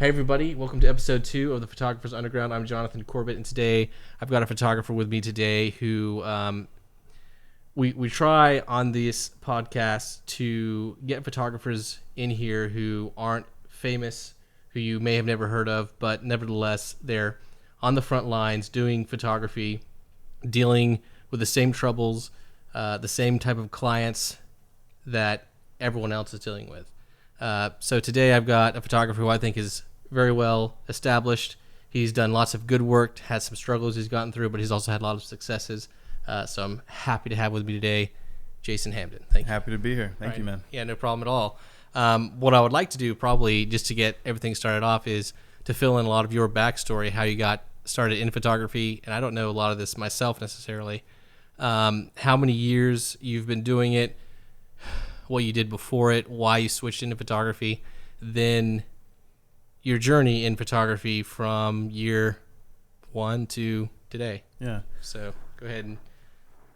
Hey everybody, welcome to episode 2 of the Photographer's Underground. I'm Jonathan Corbett, and today I've got a photographer with me today who we try on this podcast to get photographers in here who aren't famous, who you may have never heard of, but nevertheless they're on the front lines doing photography, dealing with the same troubles, the same type of clients that everyone else is dealing with. So today I've got a photographer who I think is very well established. He's done lots of good work, had some struggles he's gotten through, but he's also had a lot of successes. So I'm happy to have with me today Jason Hampden. Thank you. Happy to be here. Thank you, man. Yeah, no problem at all. What I would like to do, probably just to get everything started off, is to fill in a lot of your backstory, how you got started in photography. And I don't know a lot of this myself necessarily. How many years you've been doing it, what you did before it, why you switched into photography, then your journey in photography from year 1 to today. Yeah. So go ahead and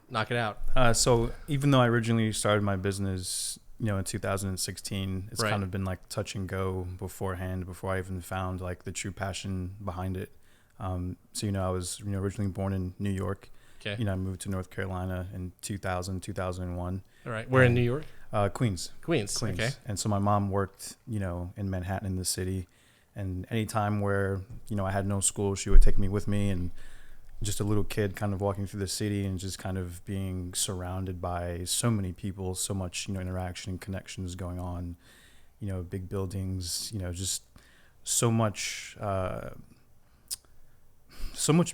knock it out. So even though I originally started my business, in 2016, it's Right. kind of been like touch and go beforehand, before I even found like the true passion behind it. So I was originally born in New York. Okay. I moved to North Carolina in 2001. All right. Where in New York? Queens. Queens. Okay. And so my mom worked, in Manhattan, in the city. And any time where, I had no school, she would take me with me, and just a little kid kind of walking through the city and just kind of being surrounded by so many people, so much, interaction and connections going on, big buildings, just so much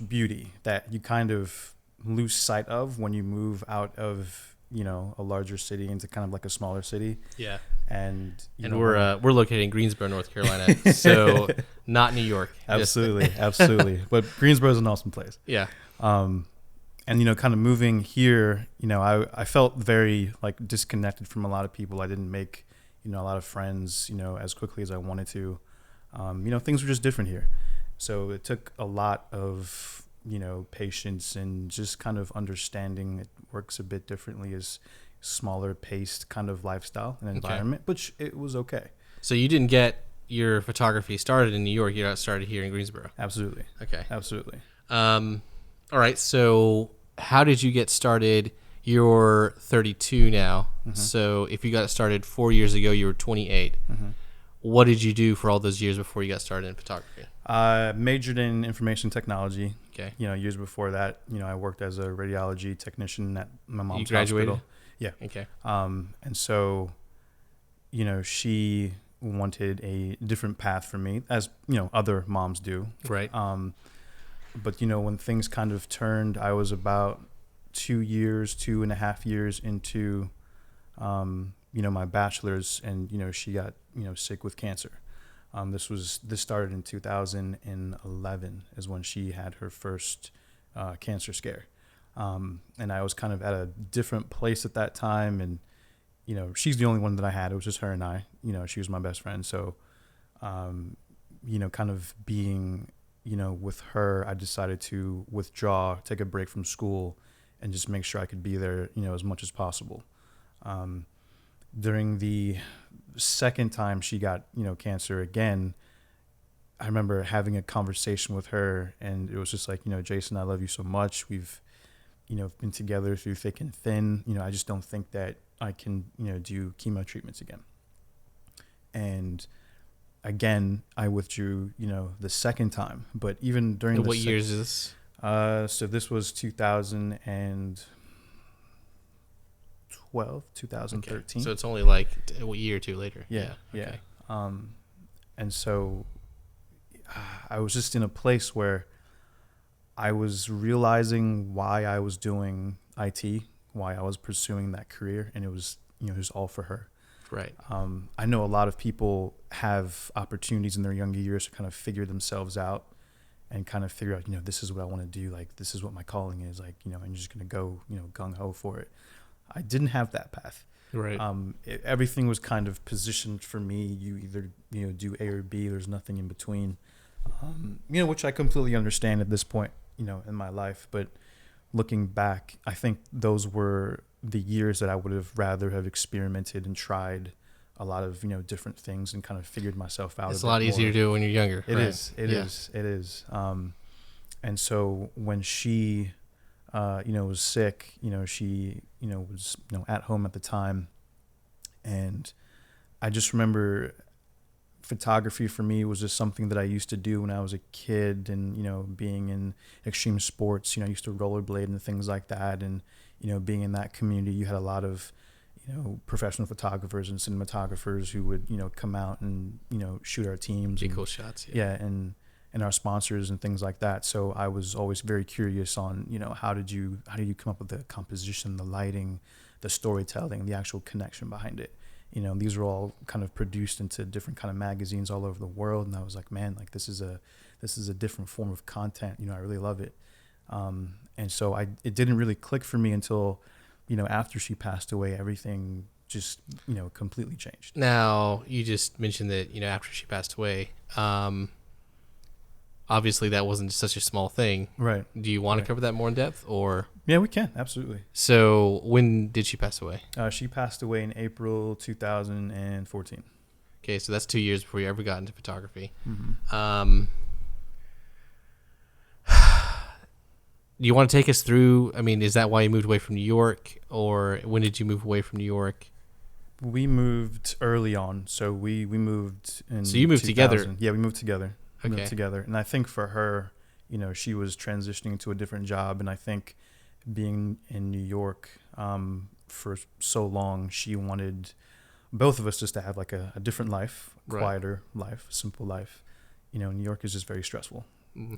beauty that you kind of lose sight of when you move out of, a larger city into kind of like a smaller city. Yeah. And we're located in Greensboro, North Carolina, so not New York. Absolutely. But Greensboro is an awesome place. Yeah. And kind of moving here, I felt very like disconnected from a lot of people. I didn't make a lot of friends as quickly as I wanted to. Things were just different here, so it took a lot of patience and just kind of understanding it works a bit differently as smaller paced kind of lifestyle and environment, which it was okay. So you didn't get your photography started in New York. You got started here in Greensboro. Absolutely. Okay. Absolutely. All right. So how did you get started? You're 32 now. Mm-hmm. So if you got started 4 years ago, you were 28. Mm-hmm. What did you do for all those years before you got started in photography? Majored in information technology. Okay. Years before that, I worked as a radiology technician at my mom's You graduated? hospital. Yeah. Okay. And so, she wanted a different path for me, as, other moms do. Right. But, when things kind of turned, I was about 2.5 years into, my bachelor's, and, she got, sick with cancer. This started in 2011 is when she had her first cancer scare. And I was kind of at a different place at that time. And, she's the only one that I had. It was just her and I. She was my best friend. So, kind of being, with her, I decided to withdraw, take a break from school, and just make sure I could be there, as much as possible. During the second time she got, cancer again, I remember having a conversation with her, and it was just like, Jason, I love you so much. We've, been together through thick and thin. I just don't think that I can, do chemo treatments again. And again, I withdrew, the second time, but even during what years is this? So this was 2013. Okay. So it's only like a year or two later. Yeah. Okay. And so I was just in a place where I was realizing why I was doing IT, why I was pursuing that career, and it was, it was all for her. Right. I know a lot of people have opportunities in their younger years to kind of figure themselves out and kind of figure out, this is what I want to do. Like, this is what my calling is. Like, I'm just going to go, gung ho for it. I didn't have that path. Right. Everything was kind of positioned for me. You either, do A or B. There's nothing in between, which I completely understand at this point, in my life. But looking back, I think those were the years that I would have rather have experimented and tried a lot of, different things and kind of figured myself out. It's a lot easier to do it when you're younger. It right? is. It is. And so when she, was sick, she, was, at home at the time. And I just remember photography for me was just something that I used to do when I was a kid, and, being in extreme sports, I used to rollerblade and things like that. And, being in that community, you had a lot of, professional photographers and cinematographers who would, come out and, shoot our teams. Be and, cool shots. Yeah. And our sponsors and things like that. So I was always very curious on, how did you come up with the composition, the lighting, the storytelling, the actual connection behind it. These were all kind of produced into different kind of magazines all over the world. And I was like, man, like this is a different form of content. I really love it. And so it didn't really click for me until, after she passed away, everything just, completely changed. Now, you just mentioned that, after she passed away, obviously that wasn't such a small thing. Right. Do you want to cover that more in depth, or? Yeah, we can. Absolutely. So when did she pass away? She passed away in April 2014. Okay, so that's 2 years before you ever got into photography. Mm-hmm. Do you want to take us through, is that why you moved away from New York, or when did you move away from New York? We moved early on, so we moved in. So you moved 2000. together? Yeah, we moved together. We Okay. moved together, and I think for her, she was transitioning to a different job, and I think being in New York for so long, she wanted both of us just to have like a different life, quieter life, simple life. New York is just very stressful,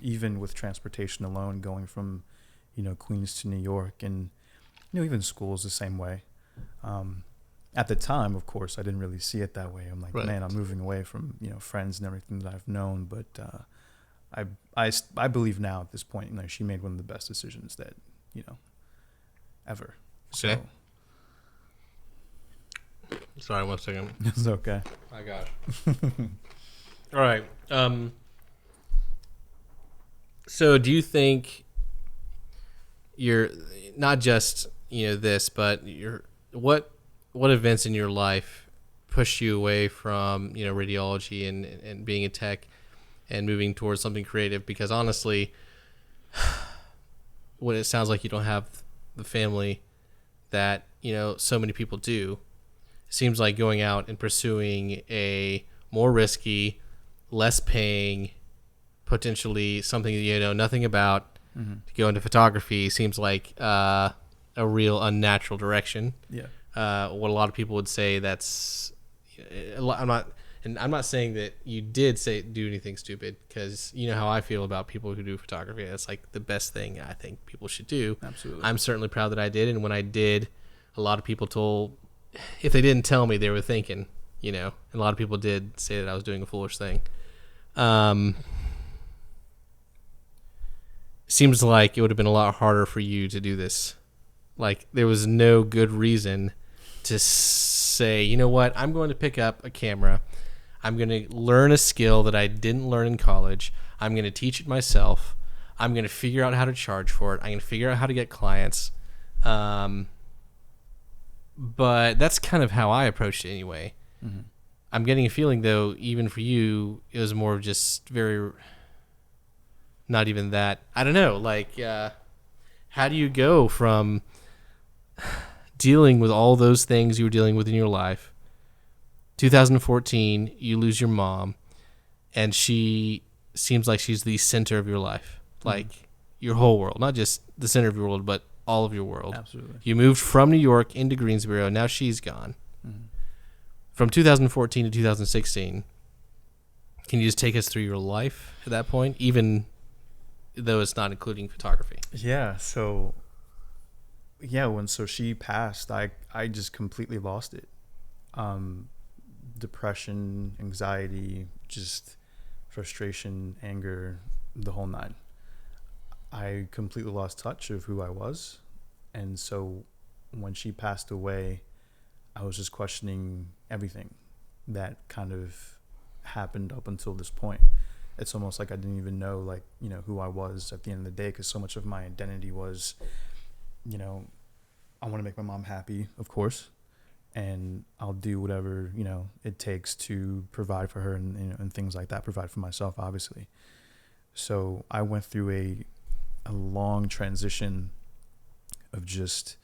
even with transportation alone, going from Queens to New York, and even school is the same way. At the time, of course, I didn't really see it that way. I'm like, man, I'm moving away from friends and everything that I've known. But I believe now at this point, she made one of the best decisions that ever. Okay. So, sorry, 1 second. It's okay. I got it. All right. So do you think you're not just this, but what events in your life pushed you away from radiology and being in tech and moving towards something creative? Because honestly, what it sounds like you don't have the family that so many people do. It seems like going out and pursuing a more risky, less paying, potentially something that you know nothing about, to go into photography seems like a real unnatural direction. Yeah. What a lot of people would say that's I'm not saying that you did do anything stupid, because you know how I feel about people who do photography. That's like the best thing I think people should do. Absolutely. I'm certainly proud that I did, and when I did, a lot of people if they didn't tell me, they were thinking, and a lot of people did say that I was doing a foolish thing. Seems like it would have been a lot harder for you to do this. Like, there was no good reason to say, you know what, I'm going to pick up a camera. I'm going to learn a skill that I didn't learn in college. I'm going to teach it myself. I'm going to figure out how to charge for it. I'm going to figure out how to get clients. But that's kind of how I approached it anyway. Mm-hmm. I'm getting a feeling, though, even for you, it was more of just very, not even that. I don't know. Like, how do you go from dealing with all those things you were dealing with in your life? 2014, you lose your mom, and she seems like she's the center of your life. Like, your whole world. Not just the center of your world, but all of your world. Absolutely. You moved from New York into Greensboro. Now she's gone. Mm-hmm. From 2014 to 2016, can you just take us through your life at that point, even though it's not including photography? Yeah. So when she passed, I just completely lost it. Depression, anxiety, just frustration, anger, the whole nine. I completely lost touch of who I was. And so when she passed away, I was just questioning everything that kind of happened up until this point. It's almost like I didn't even know, who I was at the end of the day, because so much of my identity was, I want to make my mom happy, of course. and I'll do whatever, it takes to provide for her and things like that, provide for myself, obviously. So I went through a long transition of just,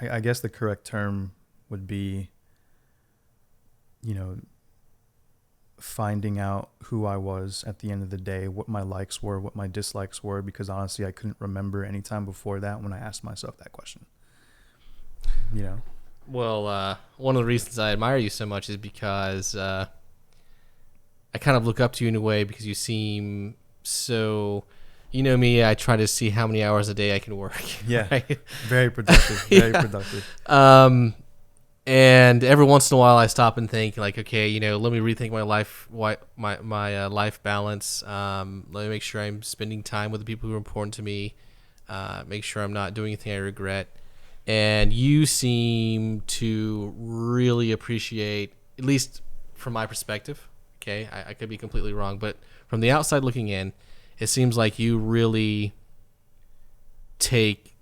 I guess the correct term would be, finding out who I was at the end of the day, what my likes were, what my dislikes were, because honestly, I couldn't remember any time before that when I asked myself that question. Well, one of the reasons I admire you so much is because I kind of look up to you in a way because you seem so... You know me, I try to see how many hours a day I can work. Yeah, right? Very productive, very productive. And every once in a while I stop and think like, okay, let me rethink my life, my life balance. Let me make sure I'm spending time with the people who are important to me. Make sure I'm not doing anything I regret. And you seem to really appreciate, at least from my perspective, okay, I could be completely wrong, but from the outside looking in, it seems like you really take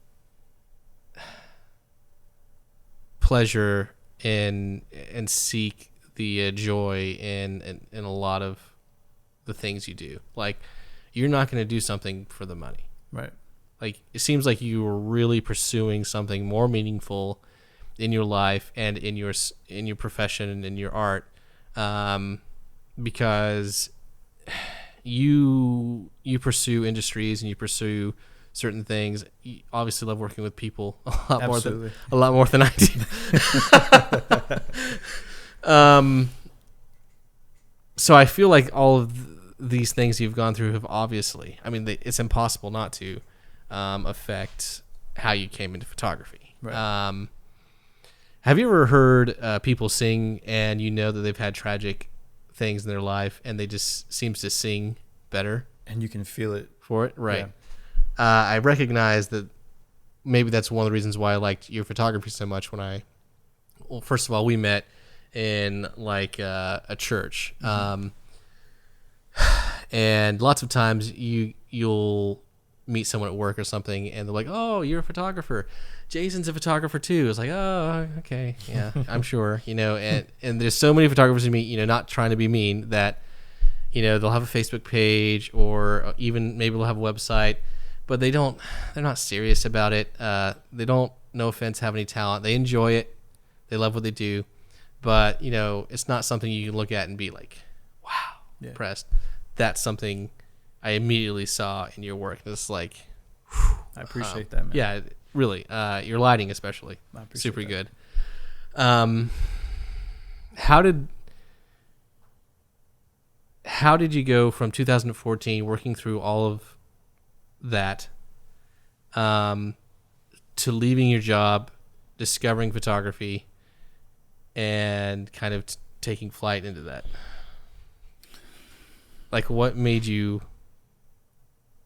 pleasure in and seek the joy in a lot of the things you do. Like, you're not going to do something for the money. Right. Like, it seems like you are really pursuing something more meaningful in your life and in your profession and in your art, because you pursue industries and you pursue certain things. You obviously love working with people a lot more than I do. So I feel like all of these things you've gone through have obviously, it's impossible not to affect how you came into photography. Right. Have you ever heard people sing and that they've had tragic things in their life and they just seems to sing better? And you can feel it. For it? Right. Yeah. I recognize that maybe that's one of the reasons why I liked your photography so much first of all, we met in like a church. Mm-hmm. And lots of times you'll meet someone at work or something and they're like, oh, you're a photographer. Jason's a photographer too. It's like, oh, okay. Yeah, I'm sure, and there's so many photographers you meet, not trying to be mean, that, they'll have a Facebook page or even maybe they'll have a website, but they're not serious about it. They don't, no offense, have any talent. They enjoy it. They love what they do, but it's not something you can look at and be like, wow, impressed. That's something I immediately saw in your work. It's like, whew, I appreciate that, man. Yeah, really. Your lighting especially, super that. Good. How did you go from 2014 working through all of that to leaving your job, discovering photography, and kind of taking flight into that? Like, what made you,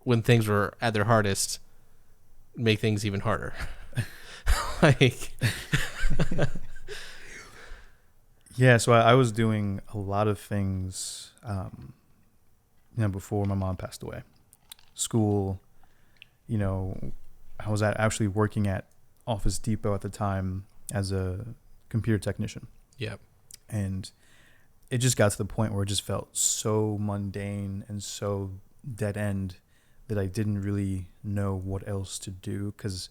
when things were at their hardest, make things even harder? Yeah, so I was doing a lot of things, before my mom passed away. School, I was actually working at Office Depot at the time as a computer technician. Yep. And it just got to the point where it just felt so mundane and so dead end that I didn't really know what else to do. Because,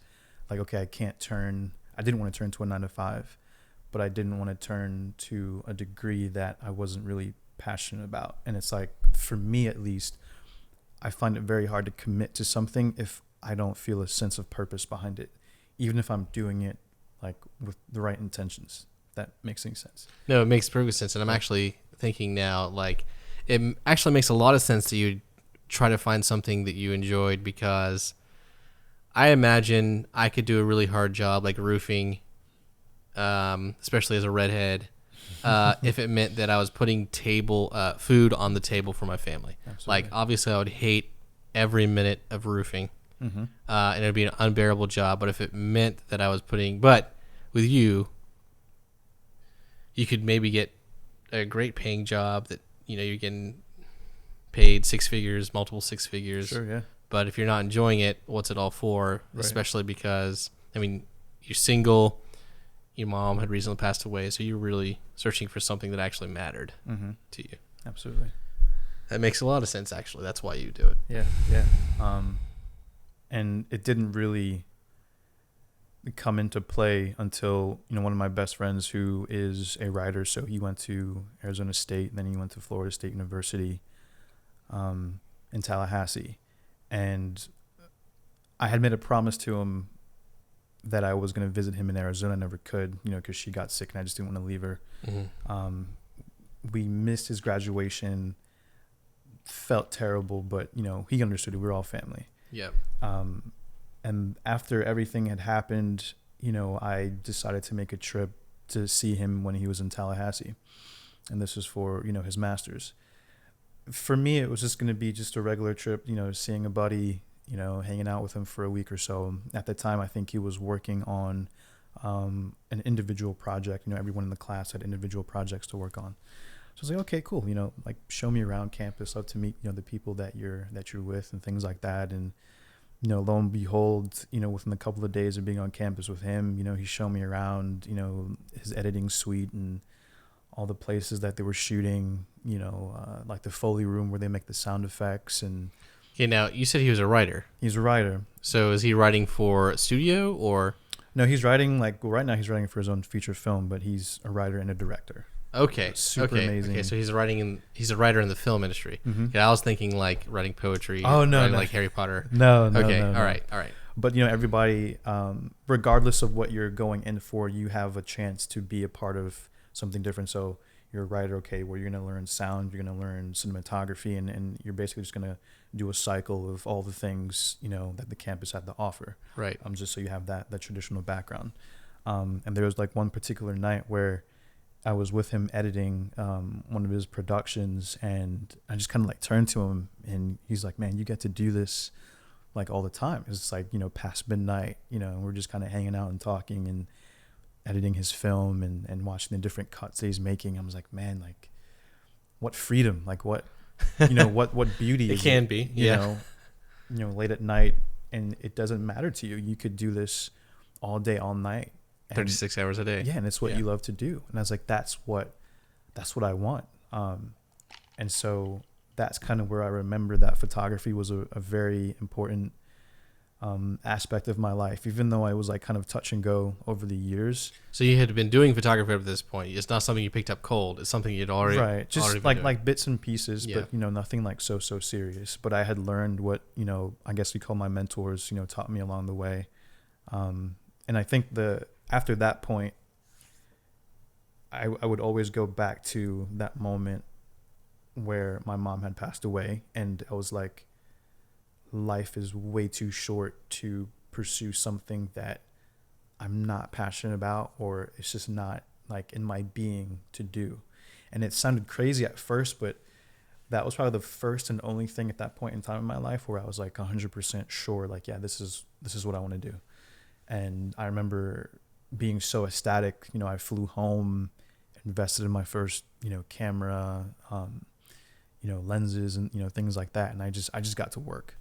like, okay, I didn't want to turn to a 9-to-5, but I didn't want to turn to a degree that I wasn't really passionate about. And it's like, for me at least, I find it very hard to commit to something if I don't feel a sense of purpose behind it, even if I'm doing it like with the right intentions. If that makes any sense. No, it makes perfect sense. And I'm actually thinking now, like, it actually makes a lot of sense that you try to find something that you enjoyed, because I imagine I could do a really hard job like roofing, especially as a redhead, if it meant that I was putting food on the table for my family. Absolutely. Like, obviously I would hate every minute of roofing, mm-hmm. And it would be an unbearable job. But if it meant that I was but with you could maybe get a great paying job that, you're getting paid multiple six figures. Sure, yeah. But if you're not enjoying it, what's it all for? Right. Especially because, you're single. Your mom had recently passed away, so you're really searching for something that actually mattered to you. Absolutely. That makes a lot of sense, actually. That's why you do it. Yeah. And it didn't really come into play until, one of my best friends who is a writer, so he went to Arizona State, and then he went to Florida State University in Tallahassee. And I had made a promise to him that I was going to visit him in Arizona. I never could, because she got sick and I just didn't want to leave her. We missed his graduation, felt terrible, but, he understood it. We were all family. Yeah. And after everything had happened, I decided to make a trip to see him when he was in Tallahassee. And this was for, his master's. For me, it was just going to be just a regular trip, seeing a buddy, hanging out with him for a week or so. At the time, I think he was working on an individual project. Everyone in the class had individual projects to work on. So I was like, okay, cool. Like show me around campus. Love to meet, the people that you're with and things like that. And, lo and behold, within a couple of days of being on campus with him, he showed me around, his editing suite and all the places that they were shooting, like the Foley room where they make the sound effects. And Okay, now you said he was a writer. he's a writer. So is he writing for a studio or? No, he's writing right now he's writing for his own feature film, but he's a writer and a director. Okay. Super okay. amazing. Okay, so he's a writer in the film industry. Yeah, I was thinking like writing poetry. Oh, no, writing no. like Harry Potter. No. Okay. No. All right. But everybody, regardless of what you're going in for, you have a chance to be a part of something different. So you're a writer, okay, where you're going to learn sound, you're going to learn cinematography, and you're basically just going to do a cycle of all the things, that the campus had to offer. Right. Just so you have that traditional background. And there was like one particular night where I was with him editing one of his productions, and I just kind of like turned to him, and he's like, man, you get to do this like all the time. It's like, past midnight, and we're just kind of hanging out and talking and editing his film and watching the different cuts that he's making. I was like, man, like what freedom, like what, what beauty It can be, yeah. Late at night, and it doesn't matter to you. You could do this all day, all night. 36 hours a day. Yeah, and it's what you love to do. And I was like, that's what I want. And so that's kind of where I remember that photography was a very important aspect of my life, even though I was like kind of touch and go over the years. So you had been doing photography up to this point. It's not something you picked up cold. It's something you'd already right. Just already like bits and pieces, Yeah. but nothing like so serious. But I had learned what I guess we call my mentors taught me along the way. And I think after that point, I would always go back to that moment where my mom had passed away, and I was like, life is way too short to pursue something that I'm not passionate about, or it's just not like in my being to do. And it sounded crazy at first, but that was probably the first and only thing at that point in time in my life where I was like 100% sure, like, yeah, this is what I want to do. And I remember being so ecstatic. I flew home, invested in my first, camera, lenses and, things like that. And I just got to work,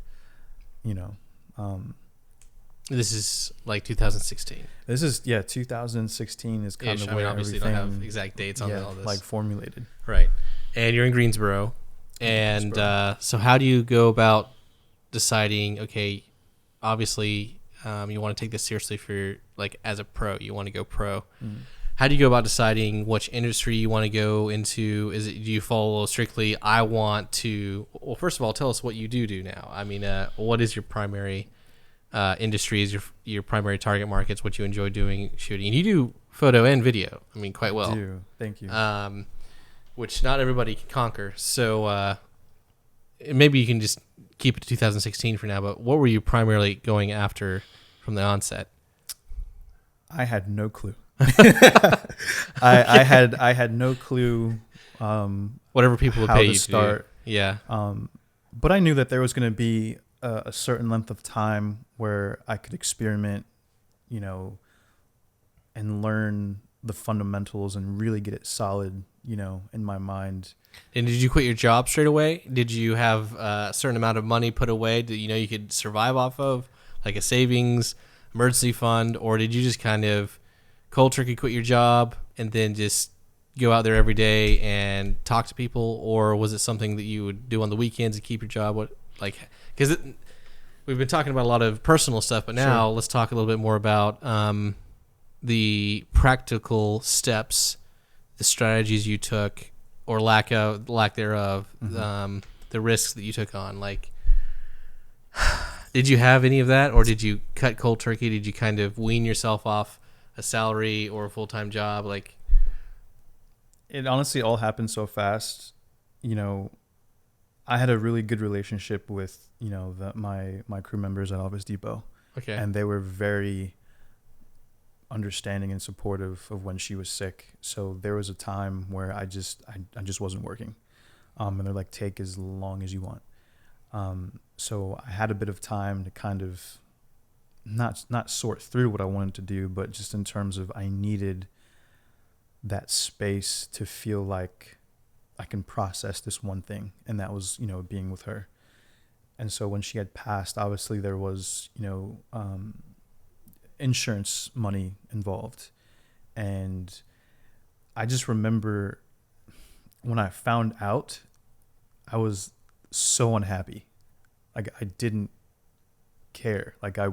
This is like 2016. This is 2016 is kind of where obviously everything, you don't have exact dates on all this. like formulated. Right. And you're in Greensboro. And so how do you go about deciding, okay, obviously you want to take this seriously for like as a pro, you want to go pro. How do you go about deciding which industry you want to go into? Do you follow strictly, I want to, well, first of all, tell us what you do now. I mean, what is your primary industries, your primary target markets, what you enjoy doing, shooting? And you do photo and video, I mean, quite well. I do. Thank you. Which not everybody can conquer. So maybe you can just keep it to 2016 for now, but what were you primarily going after from the onset? I had no clue. I had no clue. Whatever people would pay you to start. Do. Yeah. But I knew that there was going to be a certain length of time where I could experiment, and learn the fundamentals and really get it solid, in my mind. And did you quit your job straight away? Did you have a certain amount of money put away that you could survive off of, like a savings, emergency fund, or did you just kind of cold turkey quit your job and then just go out there every day and talk to people, or was it something that you would do on the weekends to keep your job? What, like, because we've been talking about a lot of personal stuff, but now let's talk a little bit more about the practical steps, the strategies you took, or lack thereof, the risks that you took on. Like, did you have any of that, or did you cut cold turkey? Did you kind of wean yourself off a salary or a full-time job? Like, it honestly all happened so fast. You know, I had a really good relationship with, you know, my crew members at Office Depot. okay, And they were very understanding and supportive of when she was sick. So there was a time where I just wasn't working. And they're like, take as long as you want. So I had a bit of time to kind of not sort through what I wanted to do, but just in terms of I needed that space to feel like I can process this one thing. And that was, you know, being with her. And so when she had passed, obviously there was, you know, insurance money involved. And I just remember when I found out, I was so unhappy. Like, I didn't care. Like, I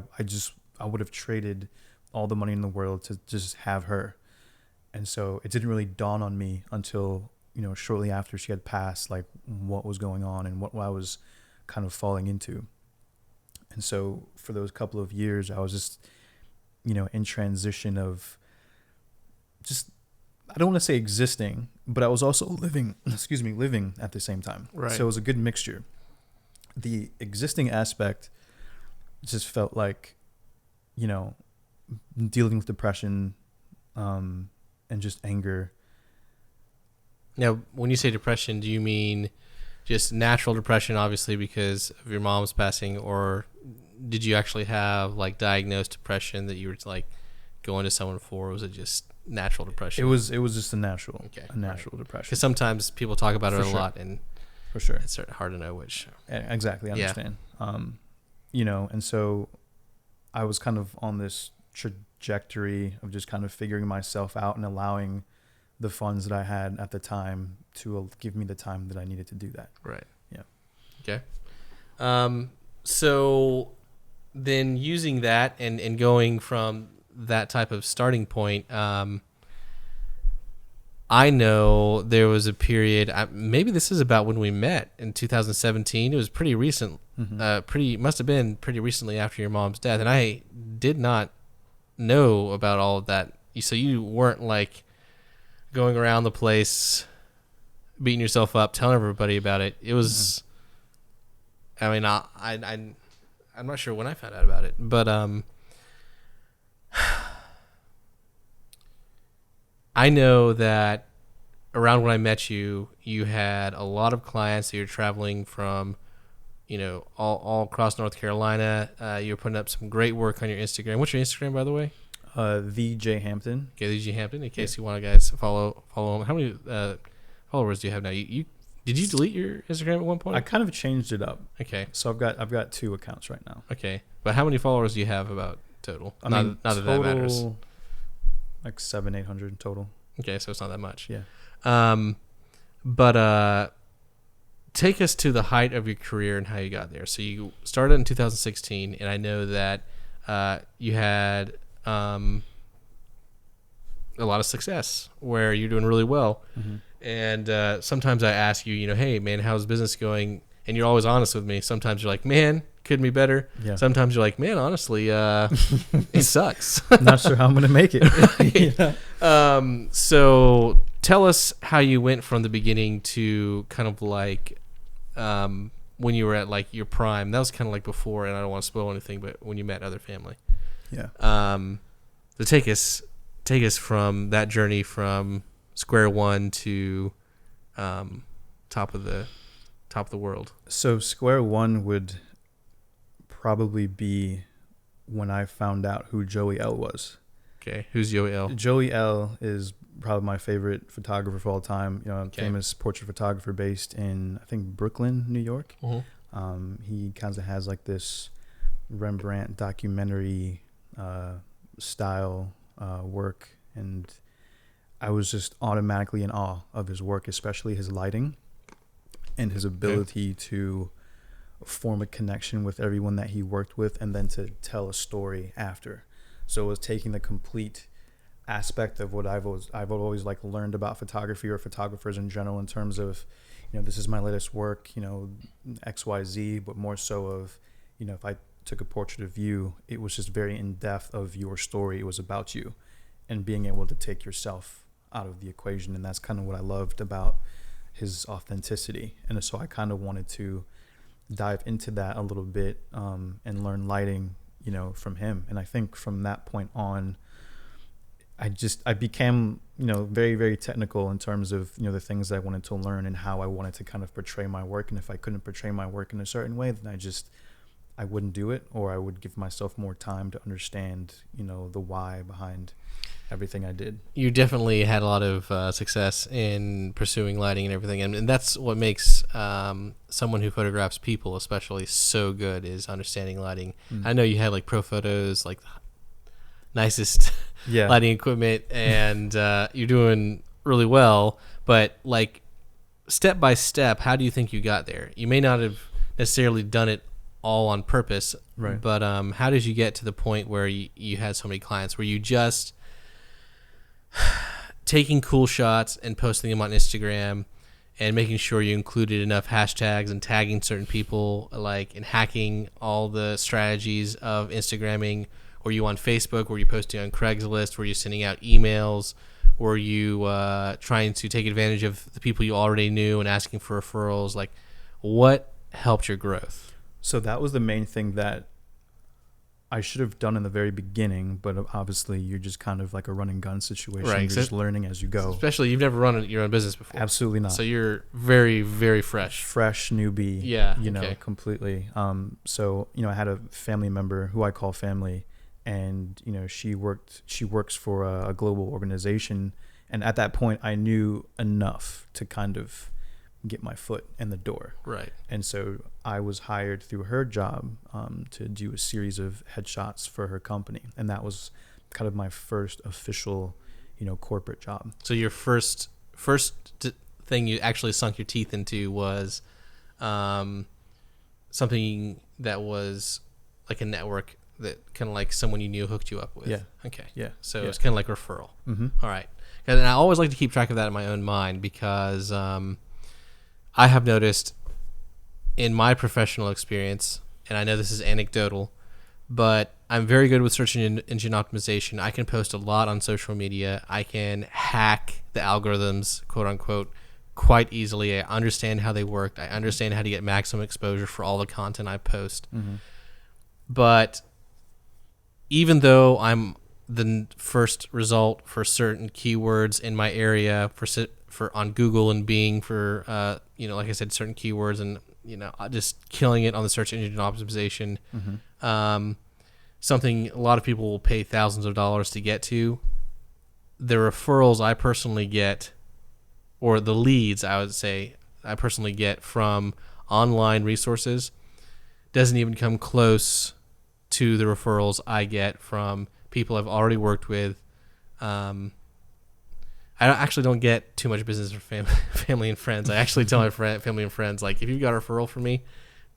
would have traded all the money in the world to just have her. And so it didn't really dawn on me until, you know, shortly after she had passed, like what was going on and what I was kind of falling into. And so for those couple of years, I was just, you know, in transition of just, I don't want to say existing, but I was also living at the same time. Right. So it was a good mixture. The existing aspect just felt like, you know, dealing with depression, and just anger. Now, when you say depression, do you mean just natural depression, obviously because of your mom's passing, or did you actually have like diagnosed depression that you were like going to someone for? Or was it just natural depression? It was just a natural Right. depression. Because sometimes people talk about it For a sure. lot, and For sure. it's hard to know which. Exactly. I Yeah. understand. You know, and so I was kind of on this trajectory of just kind of figuring myself out and allowing the funds that I had at the time to give me the time that I needed to do that. Right. Yeah. Okay. So then using that and going from that type of starting point, I know there was a period, maybe this is about when we met in 2017. It was pretty recent, must have been pretty recently after your mom's death. And I did not know about all of that. So you weren't like going around the place, beating yourself up, telling everybody about it. It was, I mean, I'm not sure when I found out about it, but I know that around when I met you, you had a lot of clients that you're traveling from, you know, all across North Carolina. You were putting up some great work on your Instagram. What's your Instagram, by the way? The J Hampton. Okay, the J Hampton. In case you want to guys follow him. How many followers do you have now? You did you delete your Instagram at one point? I kind of changed it up. Okay. So I've got 2 accounts right now. Okay, but how many followers do you have about total? I mean, not that that matters. Like 700-800 total. Okay, so it's not that much. Yeah. But take us to the height of your career and how you got there. So you started in 2016, and I know that you had a lot of success where you're doing really well. Mm-hmm. And sometimes I ask you, you know, hey, man, how's business going? And you're always honest with me. Sometimes you're like, man, couldn't be better. Yeah. Sometimes you're like, man, honestly, it sucks. Not sure how I'm going to make it. Yeah. So tell us how you went from the beginning to kind of like when you were at like your prime. That was kind of like before, and I don't want to spoil anything, but when you met other family. Yeah. So take us from that journey from square one to top of the world. So square one would probably be when I found out who Joey L was. Okay, who's Joey L? Joey L is probably my favorite photographer of all time. You know, Okay. famous portrait photographer based in, I think, Brooklyn, New York. Mm-hmm. He kind of has like this Rembrandt documentary style, work, and I was just automatically in awe of his work, especially his lighting and his ability to form a connection with everyone that he worked with and then to tell a story after. So it was taking the complete aspect of what I've always like learned about photography or photographers in general, in terms of, this is my latest work, XYZ, but more so of, if I took a portrait of you, it was just very in depth of your story. It was about you and being able to take yourself out of the equation. And that's kind of what I loved about his authenticity. And so I kind of wanted to dive into that a little bit, and learn lighting, from him. And I think from that point on, I became, very, very technical in terms of, the things I wanted to learn and how I wanted to kind of portray my work. And if I couldn't portray my work in a certain way, then I wouldn't do it, or I would give myself more time to understand, the why behind everything I did. You definitely had a lot of success in pursuing lighting and everything, and that's what makes someone who photographs people especially so good, is understanding lighting. I know you had like pro photos, like the nicest lighting equipment, and you're doing really well, but like step by step, how do you think you got there? You may not have necessarily done it all on purpose, right? But how did you get to the point where you had so many clients? Were you just taking cool shots and posting them on Instagram and making sure you included enough hashtags and tagging certain people, like, and hacking all the strategies of Instagramming? Were you on Facebook? Were you posting on Craigslist? Were you sending out emails? Were you trying to take advantage of the people you already knew and asking for referrals? Like, what helped your growth? So that was the main thing that I should have done in the very beginning, but obviously you're just kind of like a run and gun situation. Right. You're just learning as you go. Especially you've never run your own business before. Absolutely not. So you're very, very fresh. Fresh newbie. Yeah. Completely. So, I had a family member who I call family, and, she works for a global organization. And at that point I knew enough to kind of get my foot in the door. Right. And so I was hired through her job to do a series of headshots for her company. And that was kind of my first official, corporate job. So your first thing you actually sunk your teeth into was something that was like a network that kind of like someone you knew hooked you up with. Yeah. Okay. Yeah. So it's kind of like referral. Mm-hmm. All right. And I always like to keep track of that in my own mind, because I have noticed in my professional experience, and I know this is anecdotal, but I'm very good with search engine optimization. I can post a lot on social media. I can hack the algorithms, quote unquote, quite easily. I understand how they work. I understand how to get maximum exposure for all the content I post. Mm-hmm. But even though I'm the first result for certain keywords in my area, for on Google and Bing for like I said, certain keywords, and just killing it on the search engine optimization, something a lot of people will pay thousands of dollars to get to. The referrals I personally get, or the leads I would say I personally get from online resources, doesn't even come close to the referrals I get from people I've already worked with. I actually don't get too much business from family and friends. I actually tell my family and friends, like, if you've got a referral for me,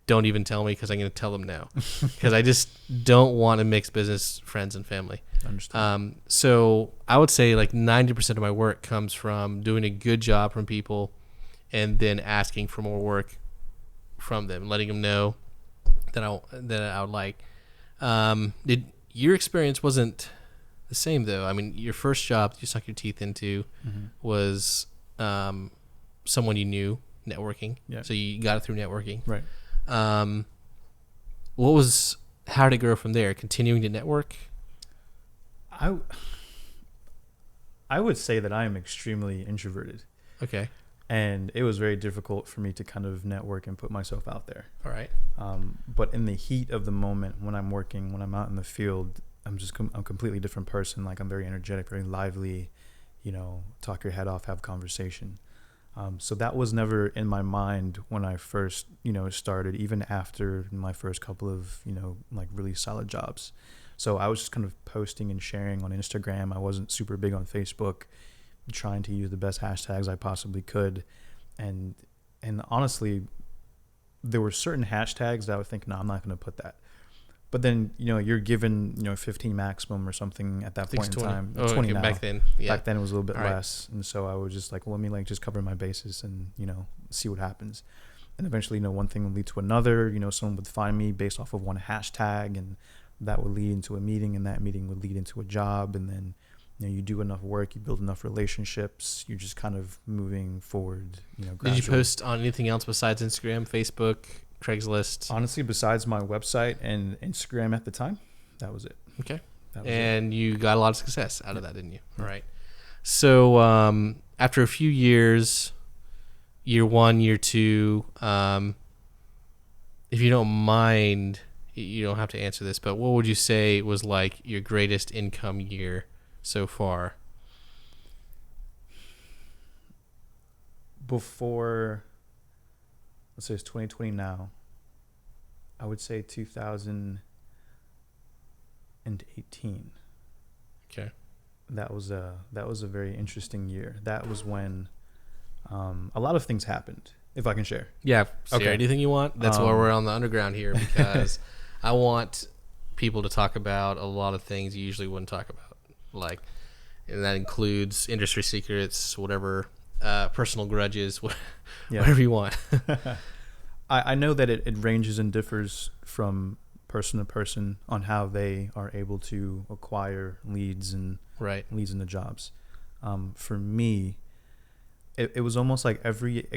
don't even tell me, because I'm going to tell them no. Because I just don't want to mix business, friends, and family. Understand. So I would say like 90% of my work comes from doing a good job from people and then asking for more work from them, letting them know that I would like. Your experience wasn't the same, though. I mean, your first job that you sunk your teeth into was someone you knew, networking. Yeah. So you got it through networking. Right. How did it grow from there? Continuing to network? I would say that I am extremely introverted. Okay. And it was very difficult for me to kind of network and put myself out there. All right. But in the heat of the moment, when I'm working, when I'm out in the field, I'm a completely different person. Like, I'm very energetic, very lively, talk your head off, have conversation. So that was never in my mind when I first, started, even after my first couple of, like really solid jobs. So I was just kind of posting and sharing on Instagram. I wasn't super big on Facebook, trying to use the best hashtags I possibly could. And honestly, there were certain hashtags that I would think, no, I'm not going to put that. But then, you're given, 15 maximum or something at that point in 20. time. Oh, 20 okay, now. back then. Yeah. Back then it was a little bit All right. less. And so I was just like, well, let me just cover my bases and, see what happens. And eventually, one thing would lead to another. Someone would find me based off of one hashtag, and that would lead into a meeting, and that meeting would lead into a job. And then, you do enough work, you build enough relationships, you're just kind of moving forward, gradually. Did you post on anything else besides Instagram, Facebook, Craigslist? Honestly, besides my website and Instagram at the time, that was it. Okay. That was And you got a lot of success out of that, didn't you? All right. So after a few years, year 1, year 2, if you don't mind, you don't have to answer this, but what would you say was like your greatest income year so far? Before, let's say it's 2020 now, I would say 2018. Okay. That was a very interesting year. That was when a lot of things happened, if I can share. Yeah. Share Okay. anything you want. That's why we're on the underground here, because I want people to talk about a lot of things you usually wouldn't talk about. Like, and that includes industry secrets, whatever, personal grudges, whatever you want. I know that it ranges and differs from person to person on how they are able to acquire leads and Right. leads into jobs. For me, it was almost like every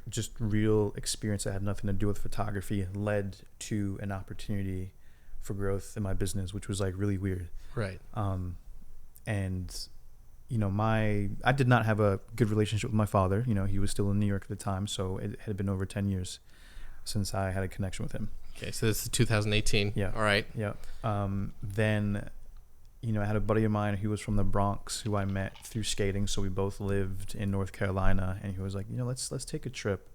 just real experience that had nothing to do with photography led to an opportunity for growth in my business, which was like really weird. Right. And I did not have a good relationship with my father. He was still in New York at the time, so it had been over 10 years since I had a connection with him. Okay, so this is 2018. Yeah. All right. Yeah. Then, I had a buddy of mine who was from the Bronx who I met through skating. So we both lived in North Carolina, and he was like, let's take a trip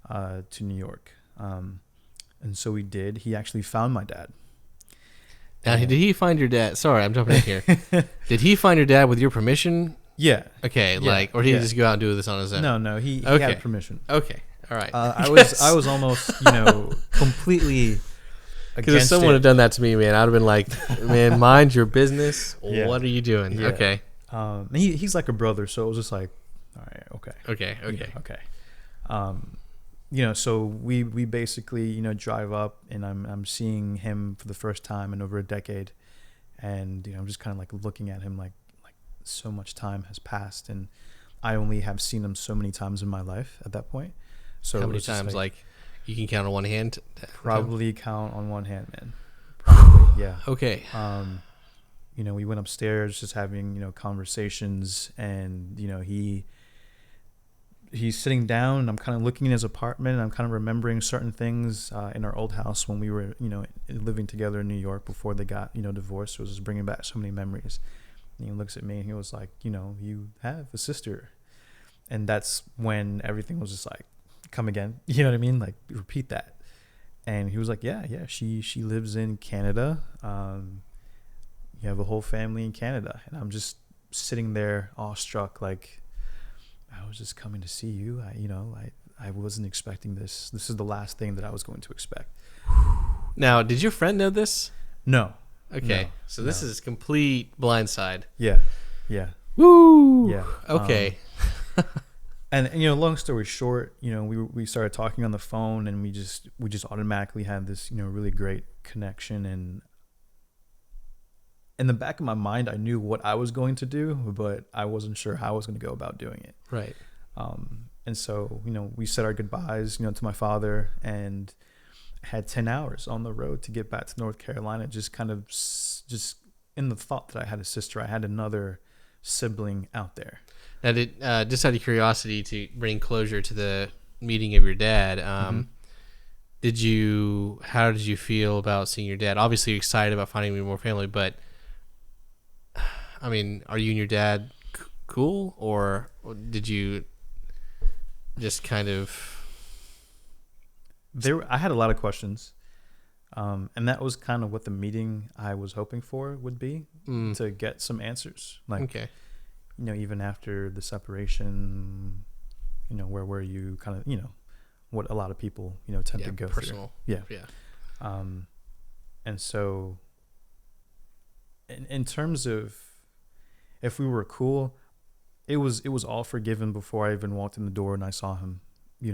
to New York. And so we did. He actually found my dad. Now, did he find your dad? Sorry, I'm jumping in here. Did he find your dad with your permission? Yeah. Okay, Yeah, or did he yeah. just go out and do this on his own? No, he Okay. had permission. Okay, all right. I was almost, completely Because if against someone it. had done that to me, man, I'd have been like, man, mind your business. Yeah. What are you doing? Yeah. Okay. He's like a brother, so it was just like, all right, okay. Okay. Yeah, okay. So we basically, drive up, and I'm seeing him for the first time in over a decade, and I'm just kind of like looking at him like so much time has passed, and I only have seen him so many times in my life at that point. So How it many was just times, like, you can count on one hand? probably count on one hand, man. Probably, yeah. Okay. We went upstairs just having, conversations, and, he's sitting down, and I'm kind of looking in his apartment, and I'm kind of remembering certain things in our old house when we were, living together in New York before they got, divorced. It was just bringing back so many memories. And he looks at me, and he was like, you have a sister. And that's when everything was just like, come again. You know what I mean? Like, repeat that. And he was like, yeah, she lives in Canada. You have a whole family in Canada. And I'm just sitting there awestruck, like, I was just coming to see you. I wasn't expecting this. This is the last thing that I was going to expect. Now, did your friend know this? No. Okay. No, So this is complete blindside. Yeah. Woo. Yeah. Okay. And long story short, we started talking on the phone, and we just automatically had this, really great connection. And in the back of my mind, I knew what I was going to do, but I wasn't sure how I was going to go about doing it. Right. And so, we said our goodbyes, to my father, and had 10 hours on the road to get back to North Carolina. Just kind of just in the thought that I had a sister, I had another sibling out there. Now, just out of curiosity, to bring closure to the meeting of your dad, how did you feel about seeing your dad? Obviously, you're excited about finding more family, but I mean, are you and your dad cool, or did you just kind of? I had a lot of questions. And that was kind of what the meeting I was hoping for would be, to get some answers. Like, Okay. Even after the separation, where were you, kind of, what a lot of people, tend to go personal. through. Yeah. Yeah. And so in terms of if we were cool, it was all forgiven before I even walked in the door and I saw him. I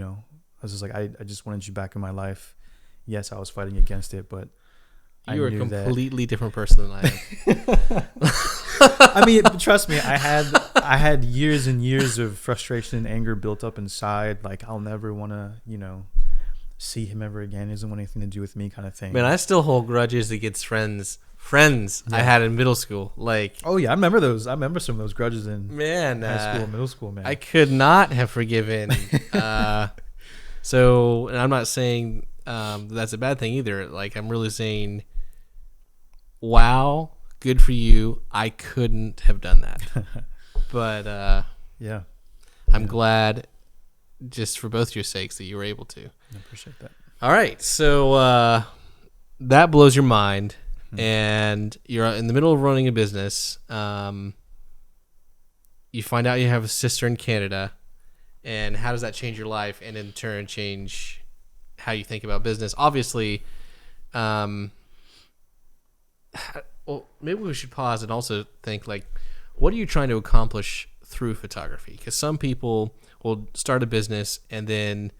was just like, I just wanted you back in my life. Yes, I was fighting against it, but You're a completely different person than I am. I mean, trust me, I had years and years of frustration and anger built up inside. Like, I'll never want to, see him ever again. He doesn't want anything to do with me, kind of thing. Man, I still hold grudges against friends I had in middle school. Like, oh yeah, I remember those. I remember some of those grudges in high school, middle school. Man, I could not have forgiven. So, and I'm not saying that's a bad thing either. Like, I'm really saying, wow, good for you. I couldn't have done that. But yeah, I'm glad, just for both your sakes, that you were able to. I appreciate that. All right, so that blows your mind, and you're in the middle of running a business. You find out you have a sister in Canada, and how does that change your life, and in turn change how you think about business? Obviously, well, maybe we should pause and also think, like, what are you trying to accomplish through photography? Because some people will start a business and then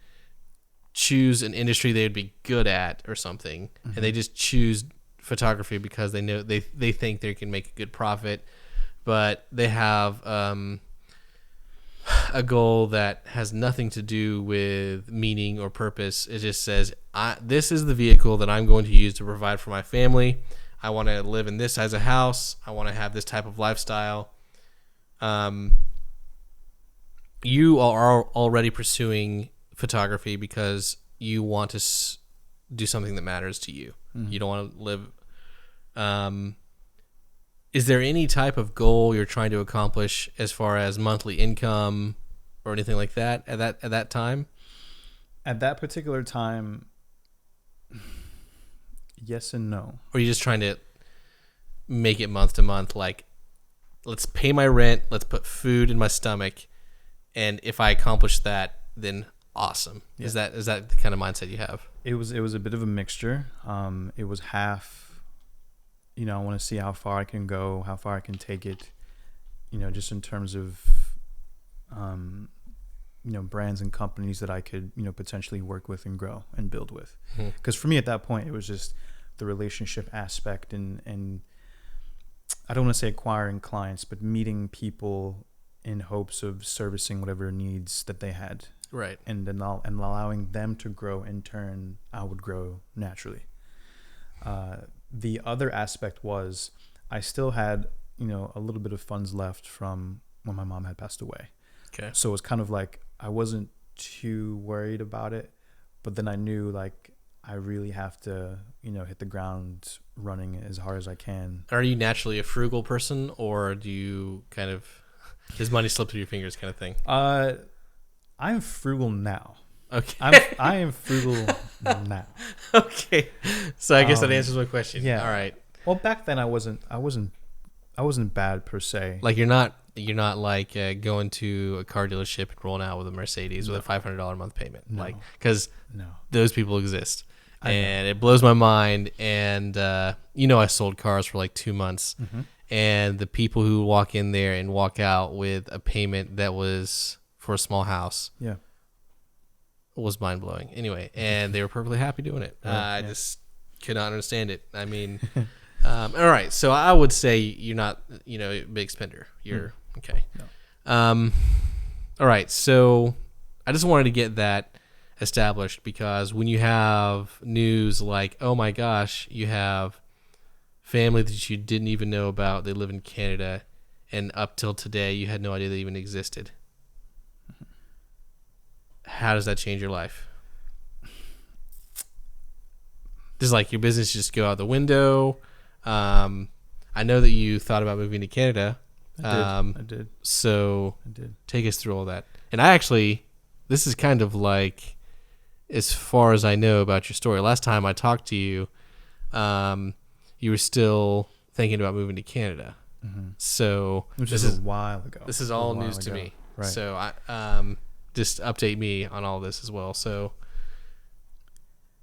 choose an industry they would be good at or something, and they just choose photography because they know they think they can make a good profit, but they have a goal that has nothing to do with meaning or purpose. It just says, this is the vehicle that I'm going to use to provide for my family. I want to live in this size of house. I want to have this type of lifestyle. You are already pursuing photography because you want to do something that matters to you. You don't want to live. Is there any type of goal you're trying to accomplish as far as monthly income or anything like that at that time? At that particular time, yes and no. Or are you just trying to make it month to month? Like, let's pay my rent, let's put food in my stomach, and if I accomplish that, then awesome. Yeah. Is that the kind of mindset you have? It was a bit of a mixture. It was half, I want to see how far I can go, how far I can take it, just in terms of, brands and companies that I could, potentially work with and grow and build with. Because for me at that point, it was just the relationship aspect and I don't want to say acquiring clients, but meeting people in hopes of servicing whatever needs that they had. Right. And then allowing them to grow in turn, I would grow naturally. The other aspect was I still had, a little bit of funds left from when my mom had passed away. Okay. So it was kind of like I wasn't too worried about it, but then I knew like I really have to, hit the ground running as hard as I can. Are you naturally a frugal person, or do you kind of, does money slip through your fingers kind of thing? I'm frugal now. Okay. I am frugal now. Okay. So I guess that answers my question. Yeah. All right. Well, back then I wasn't bad per se. Like you're not like going to a car dealership and rolling out with a Mercedes with a $500 a month payment. No. Like, because no, those people exist. And it blows my mind. And, I sold cars for like 2 months. Mm-hmm. And the people who walk in there and walk out with a payment that was for a small house. Yeah. Was mind blowing. Anyway, and they were perfectly happy doing it. I just could not understand it. I mean, all right. So I would say you're not, a big spender. You're okay. No. All right. So I just wanted to get that established because when you have news like, oh my gosh, you have family that you didn't even know about. They live in Canada, and up till today, you had no idea they even existed. How does that change your life? Does like your business just go out the window? I know that you thought about moving to Canada. I did. So I did. Take us through all that. And this is kind of like, as far as I know about your story. Last time I talked to you, you were still thinking about moving to Canada. So Which this is is a while ago. This is all news to me. Right. So just update me on all this as well. So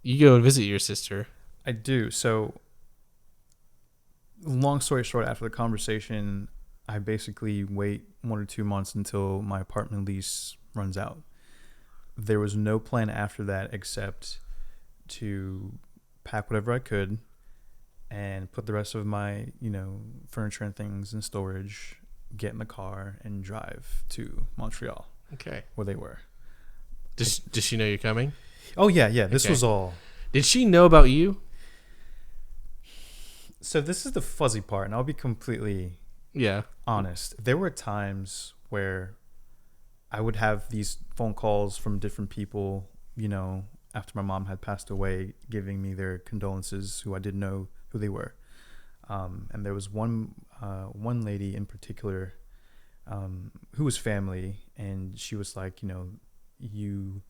you go and visit your sister. I do. So long story short, after the conversation, I basically wait 1 or 2 months until my apartment lease runs out. There was no plan after that except to pack whatever I could and put the rest of my, furniture and things in storage, get in the car, and drive to Montreal. Okay. Where they were. Does she know you're coming? Oh, yeah. This Okay. was all. Did she know about you? So this is the fuzzy part, and I'll be completely honest. There were times where I would have these phone calls from different people, after my mom had passed away, giving me their condolences, who I didn't know who they were. And there was one lady in particular who was family, and she was like,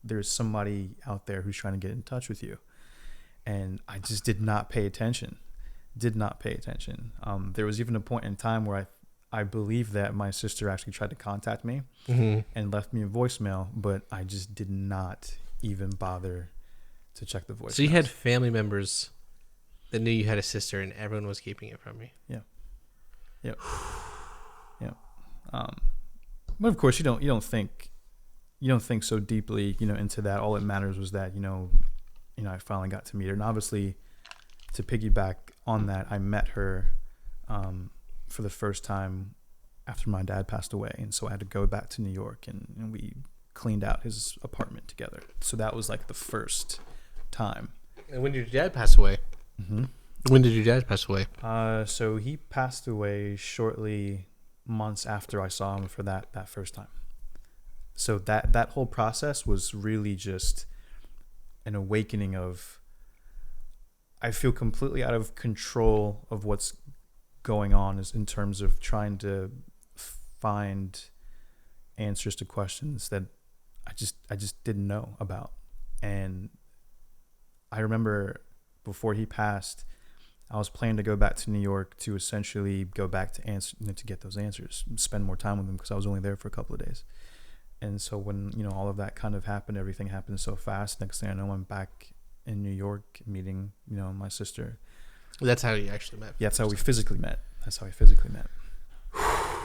there's somebody out there who's trying to get in touch with you. And I just did not pay attention. There was even a point in time where I believe that my sister actually tried to contact me and left me a voicemail, but I just did not even bother to check the voicemail. So you had family members that knew you had a sister, and everyone was keeping it from you. Yeah. Yep. Yeah. But of course, you don't think so deeply, into that. All that matters was that, I finally got to meet her, and obviously, to piggyback on that, I met her for the first time after my dad passed away, and so I had to go back to New York, and we cleaned out his apartment together. So that was like the first time. And when did your dad pass away? Mm-hmm. When did your dad pass away? So he passed away shortly months after I saw him for that first time. So that whole process was really just an awakening of, I feel completely out of control of what's going on, is in terms of trying to find answers to questions that I just didn't know about. And I remember before he passed, I was planning to go back to New York to essentially go back to to get those answers, spend more time with him, because I was only there for a couple of days. And so when, all of that kind of happened, everything happened so fast. Next thing I know, I'm back in New York meeting, my sister. That's how you actually met. Yeah, that's how we physically met.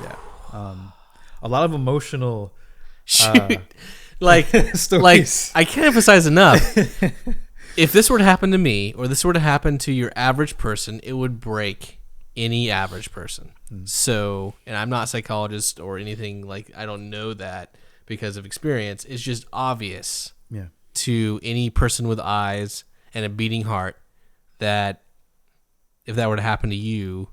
Yeah. A lot of emotional like stories. I can't emphasize enough. If this were to happen to me, or this were to happen to your average person, it would break any average person. So, and I'm not a psychologist or anything, like, I don't know that because of experience. It's just obvious to any person with eyes and a beating heart that if that were to happen to you,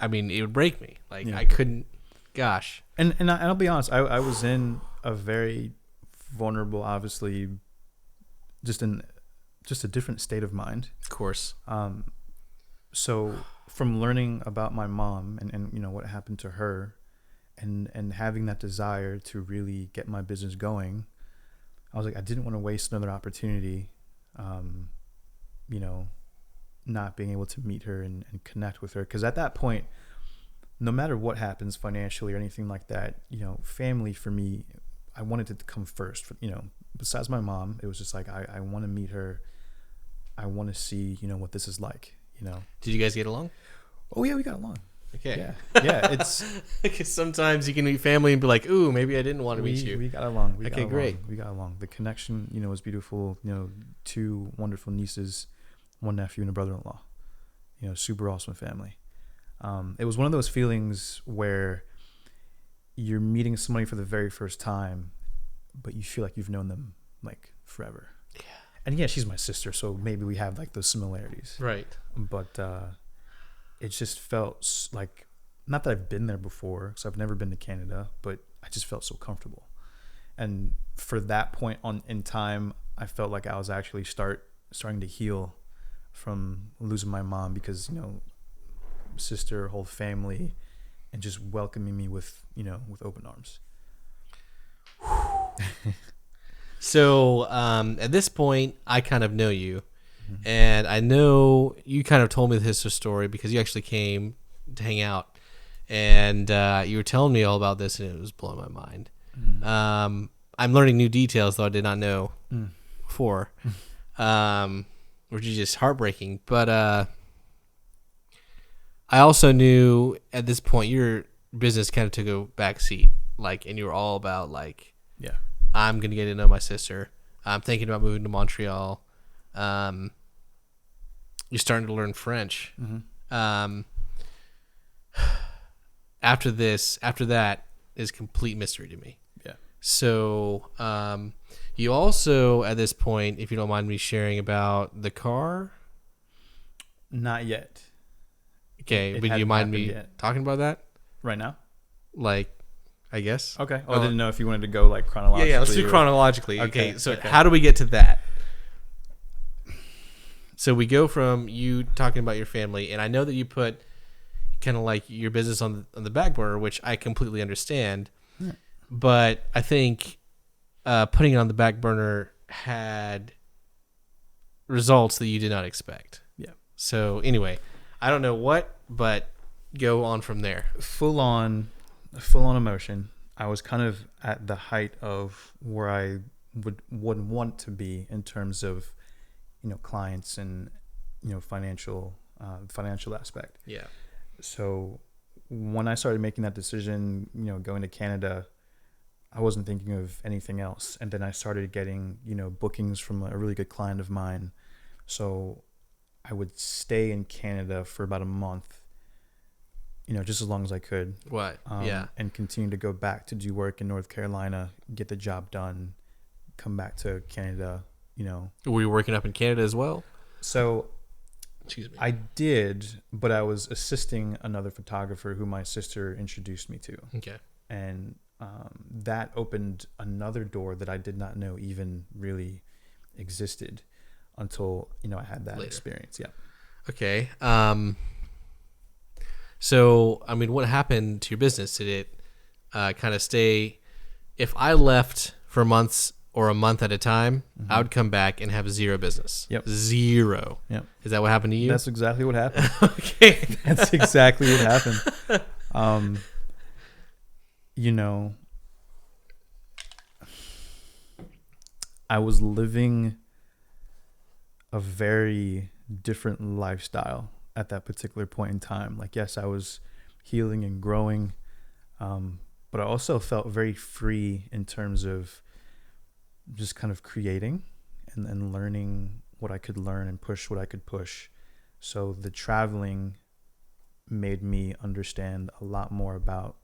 I mean, it would break me. Like, I couldn't, gosh. And I'll be honest, I was in a very vulnerable, obviously, just a different state of mind. Of course. So from learning about my mom and what happened to her, and having that desire to really get my business going, I was like, I didn't want to waste another opportunity, not being able to meet her and connect with her. Because at that point, no matter what happens financially or anything like that, family for me, I wanted it to come first. Besides my mom, it was just like, I want to meet her. I want to see, what this is like, Did you guys get along? Oh yeah, we got along. Okay. Yeah. It's because sometimes you can meet family and be like, ooh, maybe I didn't want to meet you. We got along. Great. We got along. The connection, was beautiful. 2 wonderful nieces, 1 nephew, and a brother-in-law. Super awesome family. It was one of those feelings where you're meeting somebody for the very first time, but you feel like you've known them like forever. Yeah. And yeah, she's my sister, so maybe we have like those similarities. Right. But it just felt like, not that I've been there before, because I've never been to Canada, but I just felt so comfortable. And for that point in time, I felt like I was actually starting to heal from losing my mom, because sister, whole family, and just welcoming me with open arms. So at this point, I kind of know you. And I know you kind of told me this story because you actually came to hang out, and you were telling me all about this, and it was blowing my mind. I'm learning new details though I did not know before, which is just heartbreaking. But I also knew at this point your business kind of took a back seat, like, and you were all about like, Yeah. I'm gonna get to know my sister. I'm thinking about moving to Montreal. You're starting to learn French. After that is complete mystery to me. Yeah. So, you also at this point, if you don't mind me sharing about the car. Not yet. Okay, It but do you hadn't mind happened me yet. talking about that? Right now? Like, I guess. Okay. I didn't know if you wanted to go like chronologically. Yeah, let's do or- chronologically. Okay, Okay, so okay. how do we get to that? So we go from you talking about your family, and I know that you put kind of like your business on the back burner, which I completely understand. Yeah. But I think putting it on the back burner had results that you did not expect. Yeah. So anyway, I don't know what, but go on from there. Full on emotion. I was kind of at the height of where I would want to be in terms of, clients and, financial aspect. Yeah. So when I started making that decision, going to Canada, I wasn't thinking of anything else. And then I started getting, bookings from a really good client of mine. So I would stay in Canada for about a month, just as long as I could. What? Yeah. And continue to go back to do work in North Carolina, get the job done, come back to Canada, Were you working up in Canada as well? So Excuse me. I did, but I was assisting another photographer who my sister introduced me to. Okay. And that opened another door that I did not know even really existed until, I had that Later. experience. Yeah. Okay. So, I mean, what happened to your business? Did it kind of stay? If I left for months or a month at a time, I would come back and have zero business. Yep. Zero. Yep. Is that what happened to you? That's exactly what happened. Okay. That's exactly what happened. I was living a very different lifestyle at that particular point in time. Like, yes, I was healing and growing, but I also felt very free in terms of just kind of creating and learning what I could learn and push what I could push. So the traveling made me understand a lot more about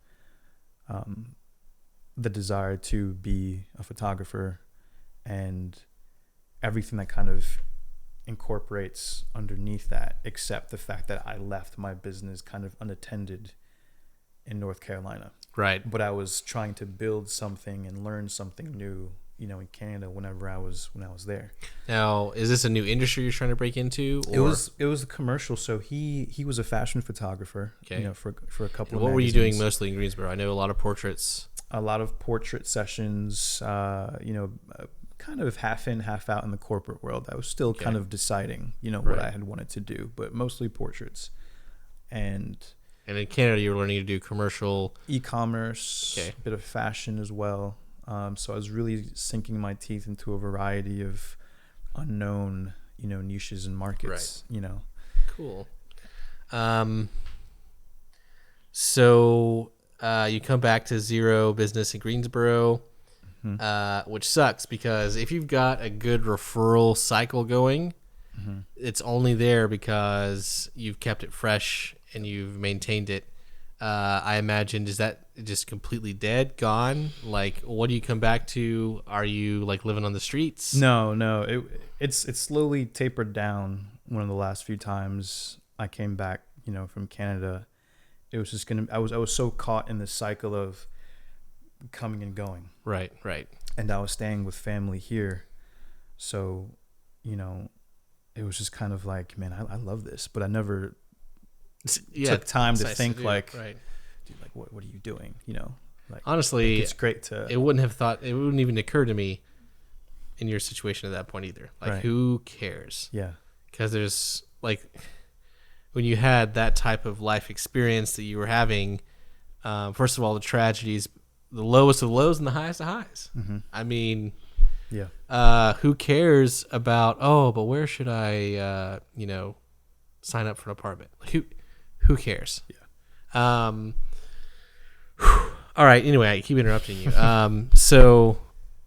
the desire to be a photographer and everything that kind of incorporates underneath that, except the fact that I left my business kind of unattended in North Carolina. Right. But I was trying to build something and learn something new, in Canada when I was there. Now, is this a new industry you're trying to break into? Or? It was a commercial. So he was a fashion photographer, Okay. for a couple And of what were you doing magazines. mostly in Greensboro? I know a lot of portraits. A lot of portrait sessions, kind of half in, half out in the corporate world. I was still Okay. kind of deciding, what Right. I had wanted to do, but mostly portraits and And in Canada, you were learning to do commercial. e-commerce, Okay. a bit of fashion as well. So I was really sinking my teeth into a variety of unknown, niches and markets, Cool. So you come back to zero business in Greensboro, which sucks because if you've got a good referral cycle going, it's only there because you've kept it fresh and you've maintained it. I imagine, is that just completely dead, gone? Like, what do you come back to? Are you like living on the streets? No. It's slowly tapered down. One of the last few times I came back, from Canada, it was just I was so caught in the cycle of coming and going. Right. And I was staying with family here. So, it was just kind of like, man, I love this, but I never took time to think like, right. dude, like what are you doing? Like, Honestly, it's great to. It wouldn't even occur to me in your situation at that point either. Like, Right. who cares? Yeah. because there's like when you had that type of life experience that you were having, first of all, the tragedies, the lowest of lows and the highest of highs. Mm-hmm. I mean, Yeah. who cares about, oh, but where should I, sign up for an apartment? Like, who cares? Yeah. All right. Anyway, I keep interrupting you. So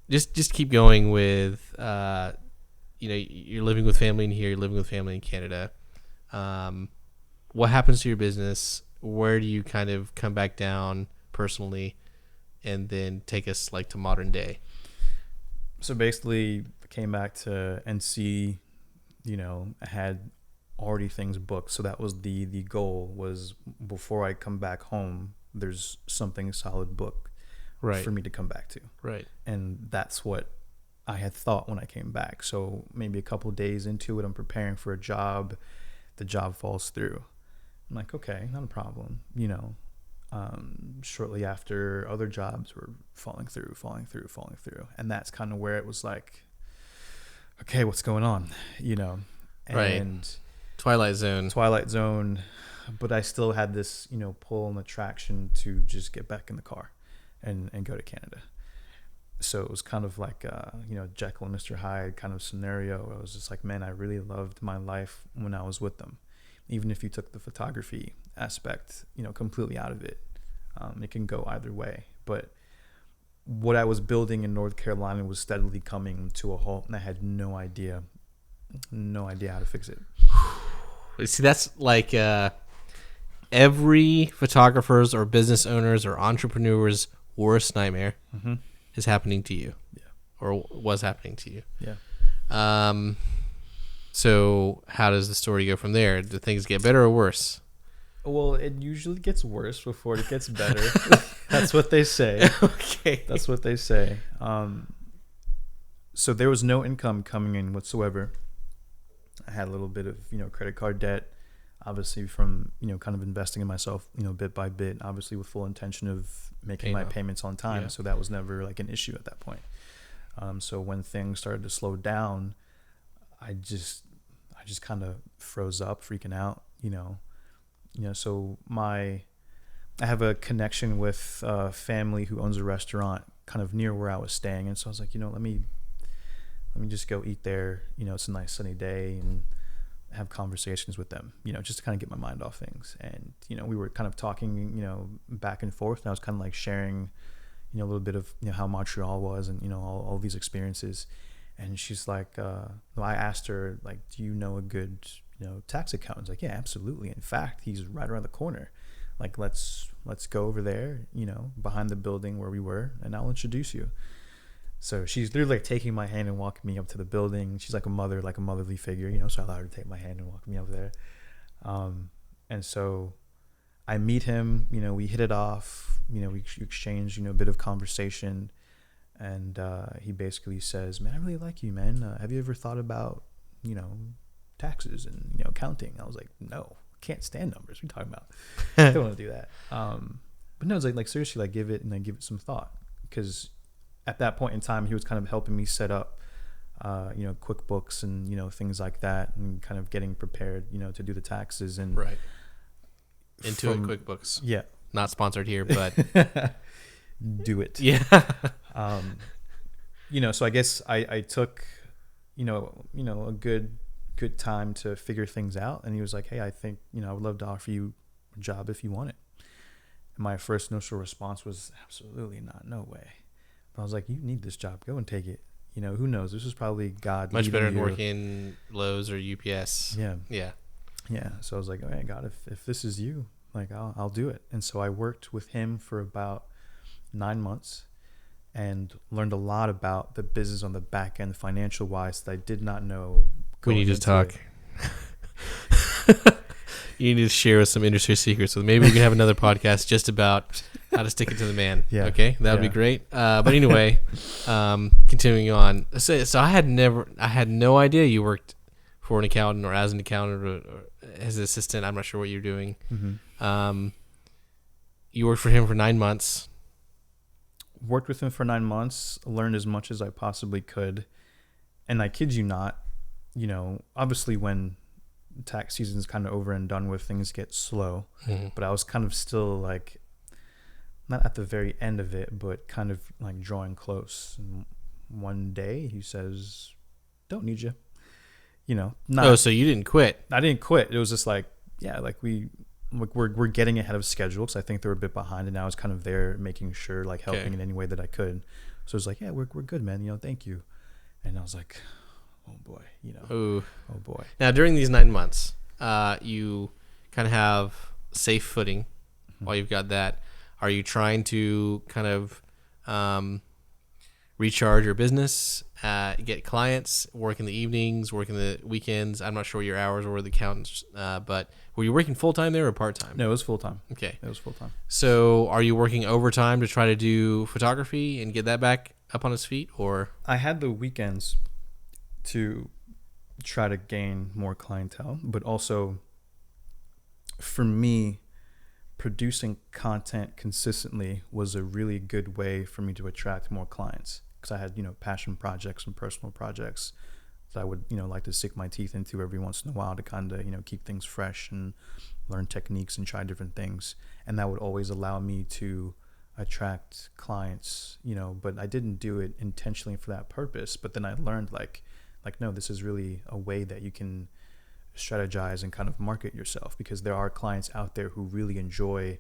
just keep going with, you're living with family in here, you're living with family in Canada. What happens to your business? Where do you kind of come back down personally, and then take us like to modern day? So basically, I came back to NC. I had already things booked. So that was the goal, was before I come back home, there's something solid booked for me to come back to. Right. And that's what I had thought when I came back. So maybe a couple days into it, I'm preparing for a job. The job falls through. I'm like, okay, not a problem. Shortly after, other jobs were falling through. And that's kind of where it was like, okay, what's going on? And Twilight Zone. But I still had this, pull and attraction to just get back in the car and go to Canada. So it was kind of like, Jekyll and Mr. Hyde kind of scenario. I was just like, man, I really loved my life when I was with them. Even if you took the photography aspect, completely out of it, it can go either way. But what I was building in North Carolina was steadily coming to a halt, and I had no idea how to fix it. See, that's like every photographer's or business owner's or entrepreneur's worst nightmare is happening to you. Yeah. Or was happening to you. Yeah. So how does the story go from there? Do things get better or worse? Well, it usually gets worse before it gets better. That's what they say. Okay. That's what they say. So there was no income coming in whatsoever. I had a little bit of, credit card debt, obviously from, kind of investing in myself, bit by bit, obviously with full intention of making my payments on time. Yeah. So that was never like an issue at that point. So when things started to slow down, I just kind of froze up, freaking out, so I have a connection with a family who owns a restaurant kind of near where I was staying. And so I was like, let me just go eat there. It's a nice sunny day, and have conversations with them, just to kind of get my mind off things. And, we were kind of talking, back and forth, and I was kind of like sharing, a little bit of, how Montreal was, and, all these experiences. And she's like, I asked her, like, do you know a good, tax accountant? Like, yeah, absolutely. In fact, he's right around the corner. Like, let's go over there, behind the building where we were, and I'll introduce you. So she's literally like taking my hand and walking me up to the building. She's like a motherly figure, so I allowed her to take my hand and walk me up there. And so I meet him, we hit it off, we exchange, a bit of conversation. And he basically says, man, I really like you, man. Have you ever thought about, taxes and, accounting? I was like, no, can't stand numbers. What are you talking about? I don't want to do that. But no, it's like seriously, like give it some thought. Because at that point in time, he was kind of helping me set up, QuickBooks and, things like that, and kind of getting prepared, to do the taxes. And right. Intuit QuickBooks. Yeah. Not sponsored here, but do it. Yeah. So I guess I took, a good time to figure things out. And he was like, hey, I think, I would love to offer you a job if you want it. And my first initial response was absolutely not, no way. But I was like, you need this job, go and take it. Who knows? This is probably God. Much better than working Lowe's or UPS. Yeah. Yeah. Yeah. So I was like, okay, God, if this is you, like, I'll do it. And so I worked with him for about 9 months and learned a lot about the business on the back end, financial wise, that I did not know. We need to talk. You need to share us some industry secrets. So maybe we can have another podcast just about how to stick it to the man. Yeah. Okay, that would be great. But anyway, continuing on. So I had no idea you worked for an accountant or as an accountant or as an assistant. I'm not sure what you're doing. Mm-hmm. You worked for him for 9 months. Worked with him for 9 months. Learned as much as I possibly could. And I kid you not, obviously when tax season is kind of over and done with, things get slow. But I was kind of still like, not at the very end of it, but kind of like drawing close. And one day he says, "Don't need you." Not. So you didn't quit? I didn't quit. It was just like, yeah, like we're getting ahead of schedule because I think they were a bit behind, and I was kind of there making sure, like helping in any way that I could. So it was like, yeah, we're good, man. Thank you. And I was like, oh boy, Ooh. Oh boy. Now during these 9 months, you kind of have safe footing while you've got that. Are you trying to kind of recharge your business, get clients, work in the evenings, work in the weekends? I'm not sure what your hours were with the accountants, but were you working full-time there or part-time? No, it was full-time. Okay. It was full-time. So are you working overtime to try to do photography and get that back up on its feet? Or I had the weekends to try to gain more clientele, but also for me, producing content consistently was a really good way for me to attract more clients, because I had passion projects and personal projects that I would like to sink my teeth into every once in a while to kind of keep things fresh and learn techniques and try different things, and that would always allow me to attract clients, but I didn't do it intentionally for that purpose. But then I learned like no, this is really a way that you can strategize and kind of market yourself, because there are clients out there who really enjoy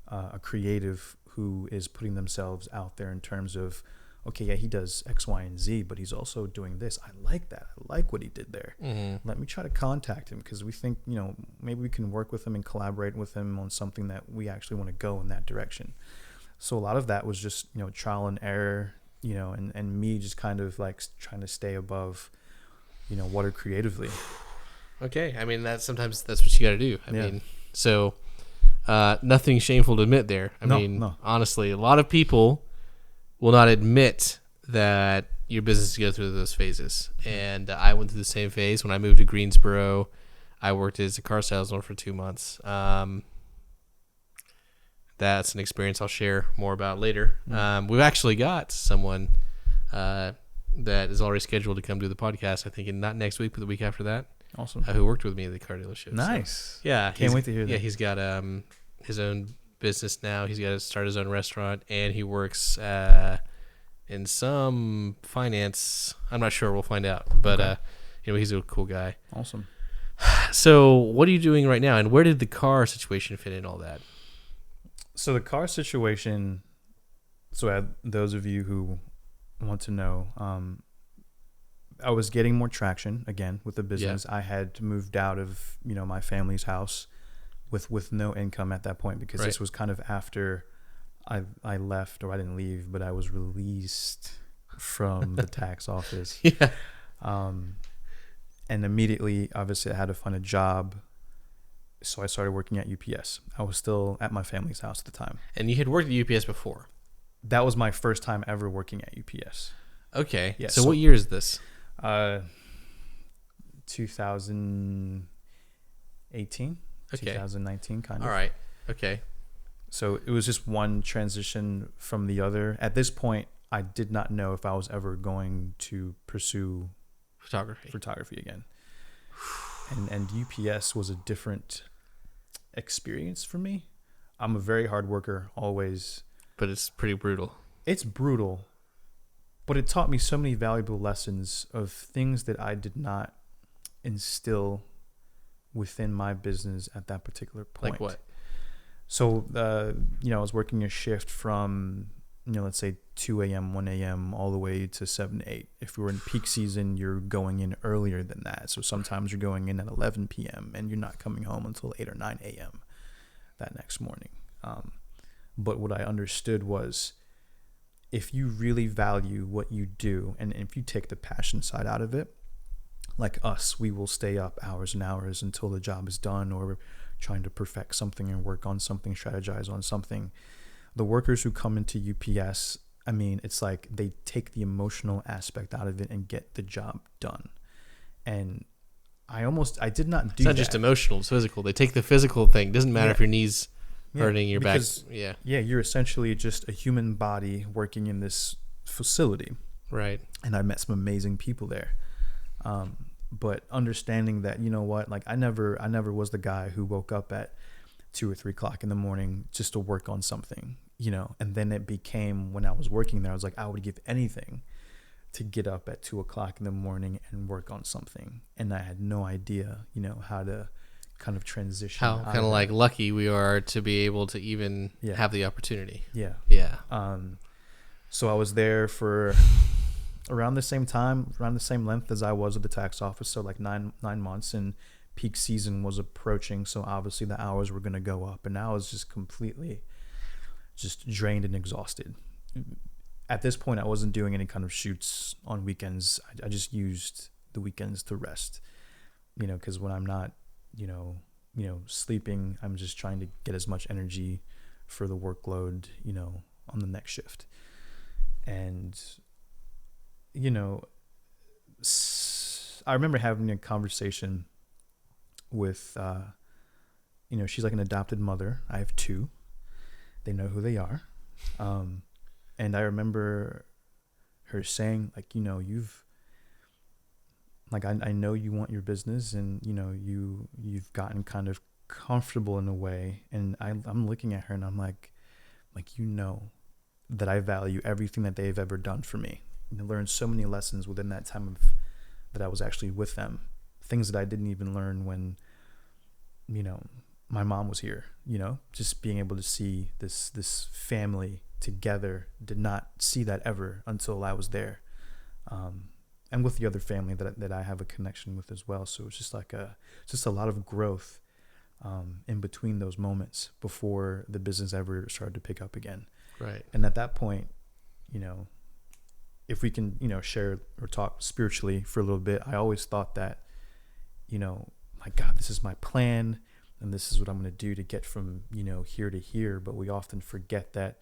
a creative who is putting themselves out there in terms of, okay, yeah, he does X, Y, and Z, but he's also doing this. I like that. I like what he did there. Let me try to contact him, because we think, maybe we can work with him and collaborate with him on something that we actually want to go in that direction. So a lot of that was just, trial and error, and me just kind of like trying to stay above, water creatively. Okay, I mean sometimes that's what you got to do. I mean, so nothing shameful to admit there. I mean, honestly, a lot of people will not admit that your business goes through those phases. And I went through the same phase when I moved to Greensboro. I worked as a car salesman for 2 months. That's an experience I'll share more about later. We've actually got someone that is already scheduled to come do the podcast, I think, not next week, but the week after that. Awesome. Who worked with me at the car dealership. Nice. So, yeah. Can't wait to hear that. Yeah, he's got his own business now. He's got to start his own restaurant, and he works in some finance. I'm not sure. We'll find out. But, he's a cool guy. Awesome. So what are you doing right now, and where did the car situation fit in all that? So the car situation, those of you who want to know, I was getting more traction again with the business. I had moved out of my family's house with no income at that point, because this was kind of after I left, or I didn't leave, but I was released from the tax office. And immediately, obviously, I had to find a job. So I started working at UPS. I was still at my family's house at the time. And you had worked at UPS before? That was my first time ever working at UPS. Okay. Yeah, so what year is this? 2018, 2019, kind of. All right. Okay. So it was just one transition from the other. At this point, I did not know if I was ever going to pursue photography again. And UPS was a different experience for me. I'm a very hard worker, always. But it's pretty brutal. It's brutal. But it taught me so many valuable lessons of things that I did not instill within my business at that particular point. Like what? So, I was working a shift from, let's say 2 a.m., 1 a.m., all the way to 7, 8. If we were in peak season, you're going in earlier than that. So sometimes you're going in at 11 p.m. and you're not coming home until 8 or 9 a.m. that next morning. But what I understood was, if you really value what you do, and if you take the passion side out of it, like us, we will stay up hours and hours until the job is done, or trying to perfect something and work on something, strategize on something. The workers who come into UPS, I mean, it's like they take the emotional aspect out of it and get the job done. And I did not do that. It's not just emotional, it's physical. They take the physical thing. It doesn't matter if your knees hurting, your back. Yeah, you're essentially just a human body working in this facility. Right. And I met some amazing people there. but understanding that, you know what, like I never was the guy who woke up at 2 or 3 o'clock in the morning just to work on something, you know. And then it became, when I was working there, I was like, I would give anything to get up at 2 o'clock in the morning and work on something. And I had no idea, you know, how to kind of transition. How kind of like lucky we are to be able to even have the opportunity. Yeah. Yeah. So I was there for around the same time, around the same length as I was at the tax office. So like nine months, and peak season was approaching. So obviously the hours were going to go up, and I was just completely just drained and exhausted. At this point, I wasn't doing any kind of shoots on weekends. I just used the weekends to rest, you know, because when I'm not, you know, sleeping, I'm just trying to get as much energy for the workload, you know, on the next shift. And, you know, I remember having a conversation with, you know, she's like an adopted mother. I have two. They know who they are. And I remember her saying, like, you know, I know you want your business, and, you know, you've gotten kind of comfortable in a way. And I'm looking at her and I'm like, you know, that I value everything that they've ever done for me. And I learned so many lessons within that time that I was actually with them. Things that I didn't even learn when, you know, my mom was here, you know, just being able to see this family together. Did not see that ever until I was there. And with the other family that I have a connection with as well. So it's just like a lot of growth in between those moments before the business ever started to pick up again. Right. And at that point, you know, if we can, you know, share or talk spiritually for a little bit, I always thought that, you know, my God, this is my plan, and this is what I'm going to do to get from, you know, here to here. But we often forget that,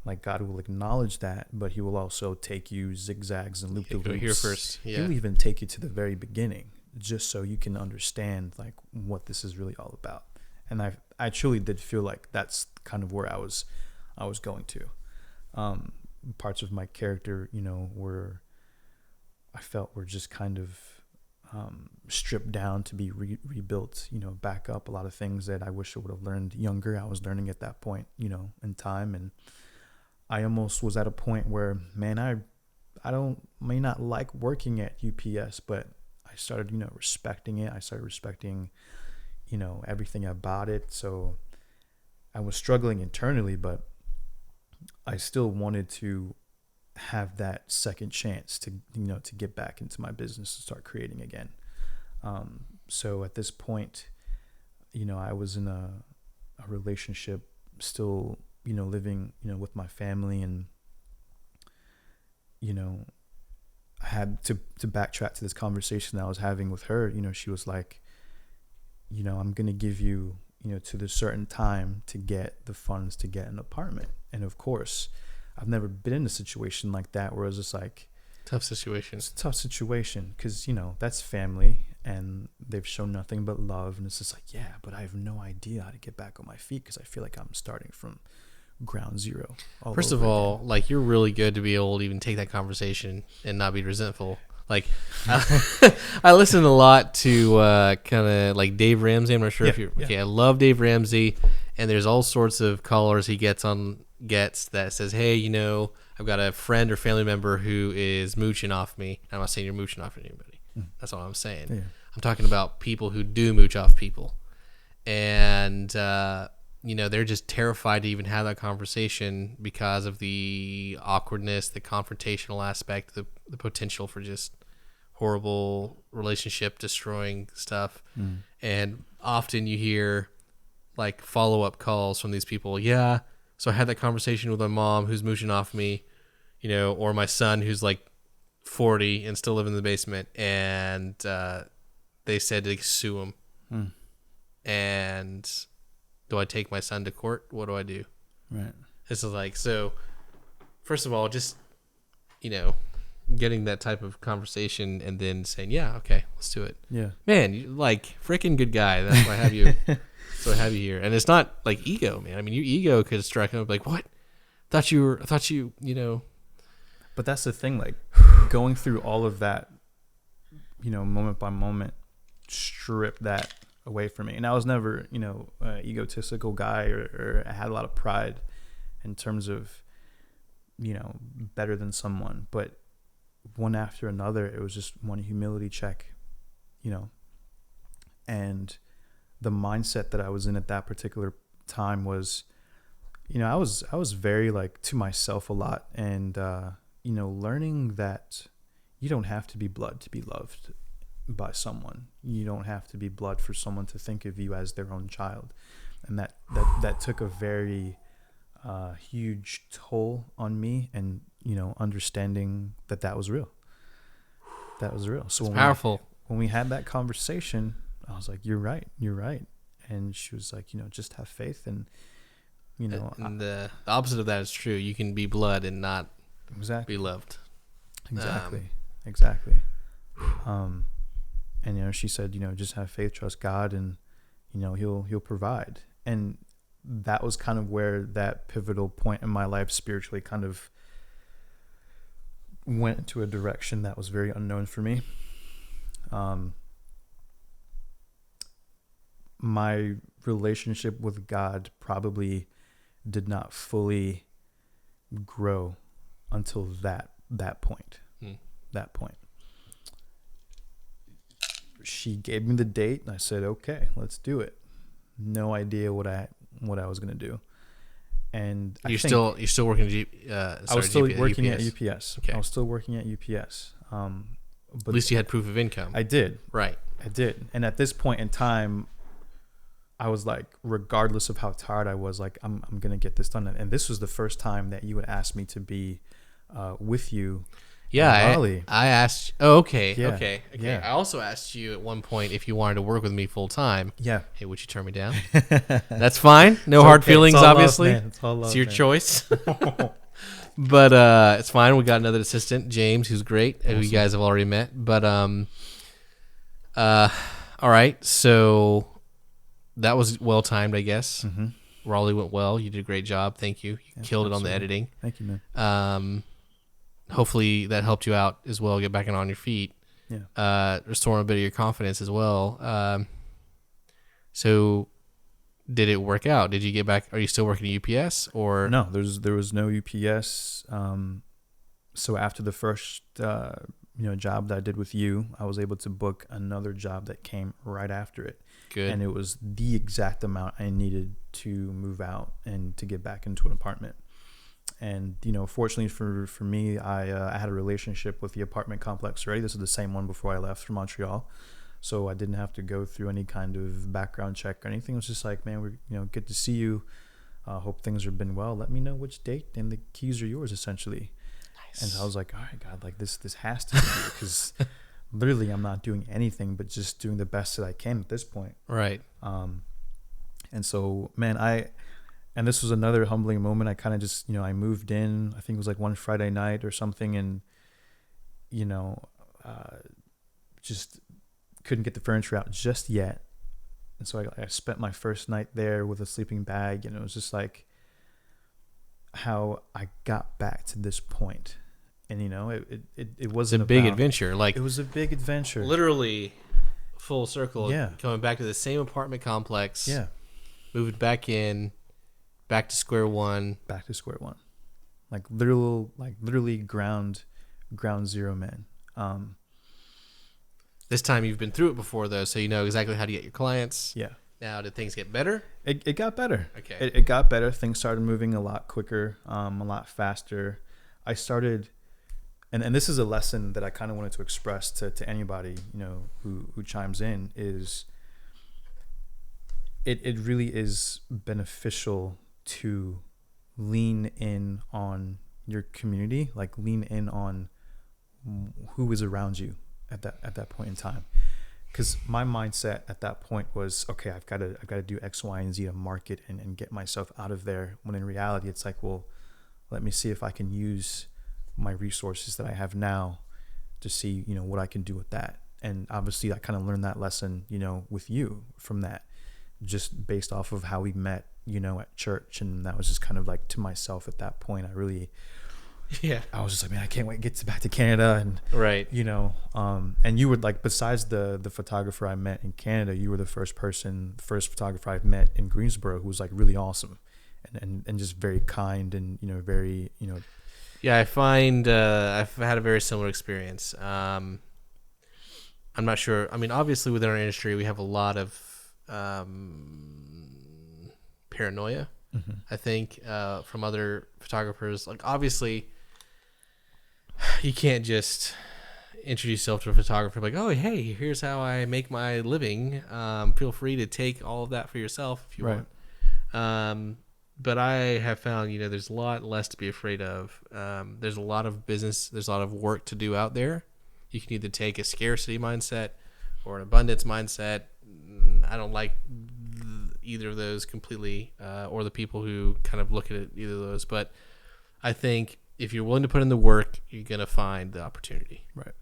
like, God will acknowledge that, but he will also take you zigzags and loop the loops. Go here first. Yeah. He'll even take you to the very beginning, just so you can understand, like, what this is really all about. And I truly did feel like that's kind of where I was going to. Parts of my character, you know, I felt were just kind of stripped down to be rebuilt, you know, back up. A lot of things that I wish I would have learned younger, I was learning at that point, you know, in time. And I almost was at a point where, man, I may not like working at UPS, but I started, you know, respecting it. I started respecting, you know, everything about it. So I was struggling internally, but I still wanted to have that second chance to, you know, to get back into my business and start creating again. So at this point, you know, I was in a relationship still, you know, living, you know, with my family. And, you know, I had to backtrack to this conversation that I was having with her. You know, she was like, you know, I'm going to give you, you know, to the certain time to get the funds to get an apartment. And of course, I've never been in a situation like that where it's just like, tough situation. It's a tough situation because, you know, that's family and they've shown nothing but love. And it's just like, yeah, but I have no idea how to get back on my feet because I feel like I'm starting from ground zero. First of all, like, you're really good to be able to even take that conversation and not be resentful. Like, I listen a lot to kind of like Dave Ramsey. I'm not sure if you're okay. I love Dave Ramsey, and there's all sorts of callers he gets that says, hey, you know, I've got a friend or family member who is mooching off me. I'm not saying you're mooching off anybody. That's all I'm saying. Yeah. I'm talking about people who do mooch off people, and you know, they're just terrified to even have that conversation because of the awkwardness, the confrontational aspect, the potential for just horrible relationship destroying stuff. And often you hear like follow-up calls from these people. Yeah, so I had that conversation with my mom who's mooching off me, you know, or my son who's like 40 and still living in the basement, and they said to sue him. And do I take my son to court? What do I do? Right. This is like, so first of all, just, you know, getting that type of conversation and then saying, yeah, okay, let's do it. Yeah. Man, you like freaking good guy. That's why I have you. So I have you here. And it's not like ego, man. I mean, your ego could strike him up like, what? I thought you, you know. But that's the thing, like going through all of that, moment by moment, stripped that away from me. And I was never, an egotistical guy, or I had a lot of pride in terms of, better than someone. But one after another, it was just one humility check, and the mindset that I was in at that particular time was, I was very like to myself a lot, and learning that you don't have to be blood to be loved by someone. You don't have to be blood for someone to think of you as their own child. And that took a very huge toll on me, and understanding that was real. That was real. So it's powerful. When we had that conversation, I was like, you're right. And she was like, just have faith. And and the opposite of that is true. You can be blood and not be loved. Exactly. And she said, just have faith, trust God, and he'll provide. And that was kind of where that pivotal point in my life spiritually kind of went into a direction that was very unknown for me. My relationship with God probably did not fully grow until that point. That point. She gave me the date, and I said, "Okay, let's do it." No idea what I was gonna do. And you're still working I was still working at UPS. UPS. Okay. I was still working at UPS. But at least you had proof of income. I did. Right. I did. And at this point in time, I was like, regardless of how tired I was, like, I'm gonna get this done. And this was the first time that you would ask me to be with you. Yeah, I asked. Oh, okay, Yeah, okay. yeah. I also asked you at one point if you wanted to work with me full time. Yeah. Hey, would you turn me down? That's fine. No hard feelings, obviously. It's all love, it's your man. Choice. But it's fine. We got another assistant, James, who's great, who you guys have already met. But all right. So that was well timed, I guess. Mm-hmm. Raleigh went well. You did a great job. Thank you. You killed it on the editing. Thank you, man. Hopefully that helped you out as well, get back on your feet. Yeah. Restoring a bit of your confidence as well. So did it work out? Did you get back? Are you still working at UPS or? No, there was no UPS. So after the first, job that I did with you, I was able to book another job that came right after it. Good. And it was the exact amount I needed to move out and to get back into an apartment. And, fortunately for me, I had a relationship with the apartment complex already. This is the same one before I left for Montreal. So I didn't have to go through any kind of background check or anything. It was just like, man, we're, good to see you. Hope things have been well. Let me know which date, and the keys are yours, essentially. Nice. And so I was like, all right, God, like this has to be because literally I'm not doing anything but just doing the best that I can at this point. Right. And so, man, and this was another humbling moment. I kind of just, I moved in, I think it was like one Friday night or something, and, just couldn't get the furniture out just yet. And so I spent my first night there with a sleeping bag, and it was just like how I got back to this point. And, it wasn't a big adventure. Like, it was a big adventure. Literally full circle. Yeah. Coming back to the same apartment complex. Yeah. Moved back in. Back to square one. Back to square one. Like literally ground zero, man. This time you've been through it before, though, so you know exactly how to get your clients. Yeah. Now, did things get better? It got better. Okay. It got better. Things started moving a lot quicker, a lot faster. I started, and this is a lesson that I kind of wanted to express to anybody, who chimes in, is it really is beneficial to lean in on your community, like lean in on who is around you at that point in time. Because my mindset at that point was, okay, I've got to do X, Y, and Z to market and get myself out of there. When in reality, it's like, well, let me see if I can use my resources that I have now to see, what I can do with that. And obviously, I kind of learned that lesson, with you from that, just based off of how we met, at church. And that was just kind of like to myself at that point. I really Yeah. I was just like, man, I can't wait to get back to Canada. And, Right. and you would like, besides the photographer I met in Canada, you were the first photographer I've met in Greensboro who was like really awesome and just very kind and, very, Yeah, I find I've had a very similar experience. I'm not sure. I mean, obviously within our industry, we have a lot of paranoia. mm-hmm. I think from other photographers. Like, obviously, you can't just introduce yourself to a photographer like, oh, hey, here's how I make my living. Feel free to take all of that for yourself if you Right. want. But I have found, there's a lot less to be afraid of. There's a lot of business. There's a lot of work to do out there. You can either take a scarcity mindset or an abundance mindset. I don't like either of those completely, or the people who kind of look at it, either of those. But I think if you're willing to put in the work, you're going to find the opportunity. Right.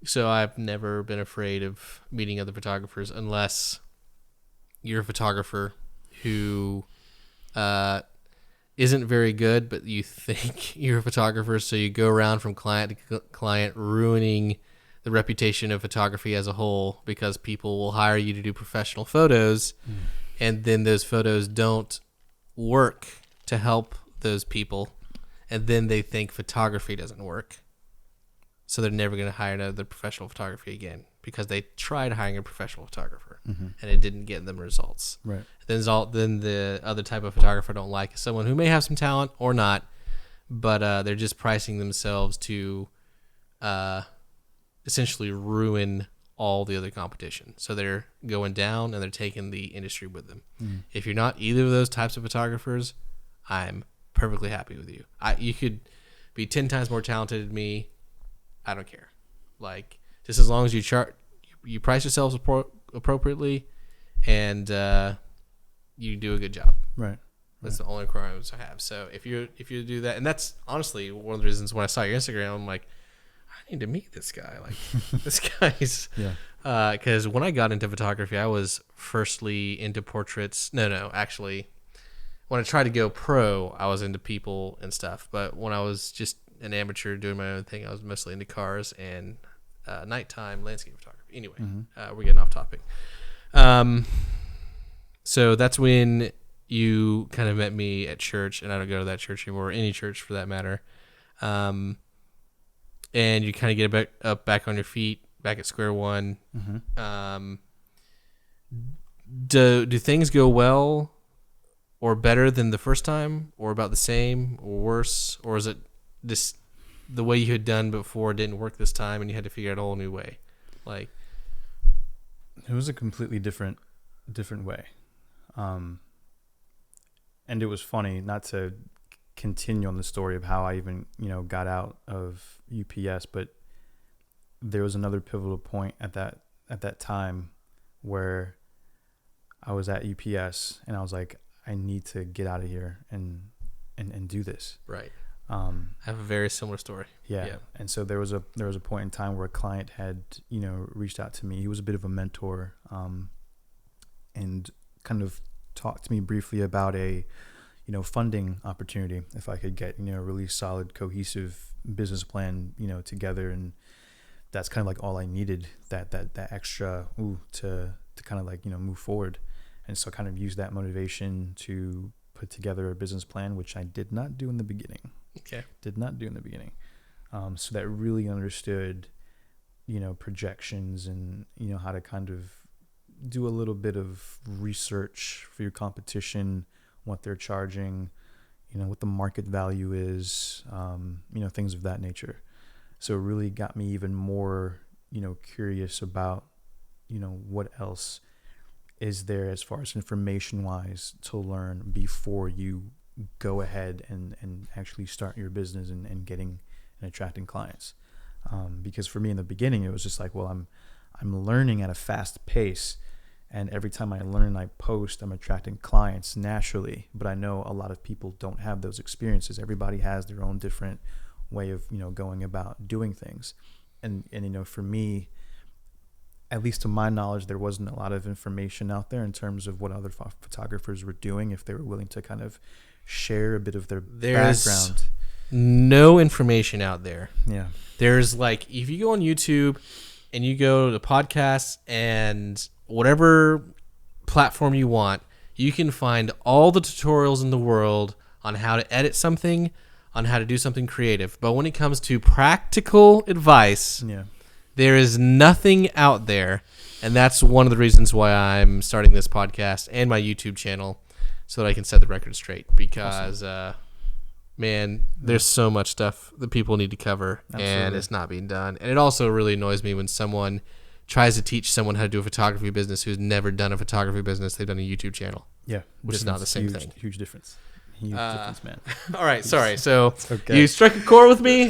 So I've never been afraid of meeting other photographers unless you're a photographer who isn't very good, but you think you're a photographer, so you go around from client to client ruining the reputation of photography as a whole because people will hire you to do professional photos, and then those photos don't work to help those people, and then they think photography doesn't work. So they're never going to hire another professional photography again because they tried hiring a professional photographer and it didn't get them results. Right. Then the other type of photographer I don't like is someone who may have some talent or not, but they're just pricing themselves to essentially ruin all the other competition. So they're going down and they're taking the industry with them. If you're not either of those types of photographers, I'm perfectly happy with you. You could be 10 times more talented than me. I don't care. Like, just as long as you price yourselves appropriately, and you do a good job. Right. That's the only requirements I have. So if you do that, and that's honestly one of the reasons when I saw your Instagram, I'm like, I need to meet this guy. Like, this guy's because when I got into photography, I was firstly into portraits. No, actually, when I tried to go pro, I was into people and stuff. But when I was just an amateur doing my own thing, I was mostly into cars and nighttime landscape photography. Anyway, we're getting off topic. So that's when you kind of met me at church, and I don't go to that church anymore, or any church for that matter. And you kind of get back on your feet, back at square one. Do things go well or better than the first time, or about the same, or worse, or is it just the way you had done before didn't work this time, and you had to figure out a whole new way? Like, it was a completely different way. And it was funny, not to continue on the story of how I even, got out of UPS, but there was another pivotal point at that time where I was at UPS and I was like, I need to get out of here and do this. Right. I have a very similar story. Yeah. And so there was a point in time where a client had, reached out to me. He was a bit of a mentor, and kind of talked to me briefly about a, funding opportunity, if I could get, a really solid, cohesive business plan, together. And that's kind of like all I needed, that extra to kind of like, move forward. And so I kind of used that motivation to put together a business plan, which I did not do in the beginning. Okay. So that really understood, projections and, how to kind of do a little bit of research for your competition, what they're charging, what the market value is, things of that nature. So it really got me even more, curious about, what else is there as far as information wise to learn before you go ahead and actually start your business and getting and attracting clients. Because for me in the beginning, it was just like, well, I'm learning at a fast pace. And every time I learn and I post, I'm attracting clients naturally. But I know a lot of people don't have those experiences. Everybody has their own different way of, going about doing things. And for me, at least to my knowledge, there wasn't a lot of information out there in terms of what other photographers were doing, if they were willing to kind of share a bit of their background. no information out there. Yeah. There's like, if you go on YouTube and you go to podcasts and whatever platform you want, you can find all the tutorials in the world on how to edit something, on how to do something creative. But when it comes to practical advice, Yeah. there is nothing out there. And that's one of the reasons why I'm starting this podcast and my YouTube channel, so that I can set the record straight. Because, man, there's so much stuff that people need to cover, and it's not being done. And it also really annoys me when someone tries to teach someone how to do a photography business who's never done a photography business. They've done a YouTube channel. Yeah. Which is not the same thing. Huge difference. Huge difference, man. All right, sorry. So okay. You struck a chord with me.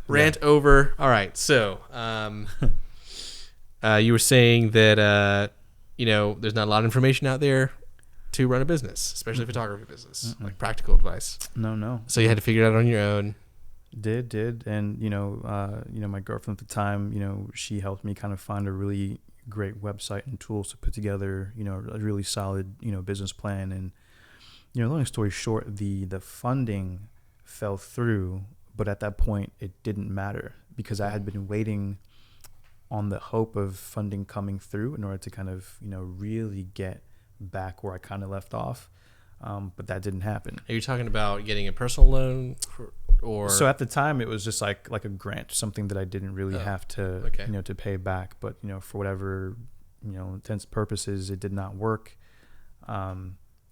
Rant over. All right, so you were saying that there's not a lot of information out there to run a business, especially a photography business, like practical advice. No. So you had to figure it out on your own. Did, and my girlfriend at the time, she helped me kind of find a really great website and tools to put together, a really solid, business plan. And long story short, the funding fell through, but at that point it didn't matter because I had been waiting on the hope of funding coming through in order to kind of really get back where I kind of left off, but that didn't happen. Are you talking about getting a personal loan or so at the time it was just like a grant, something that I didn't really have to to pay back, but for whatever intents and purposes it did not work,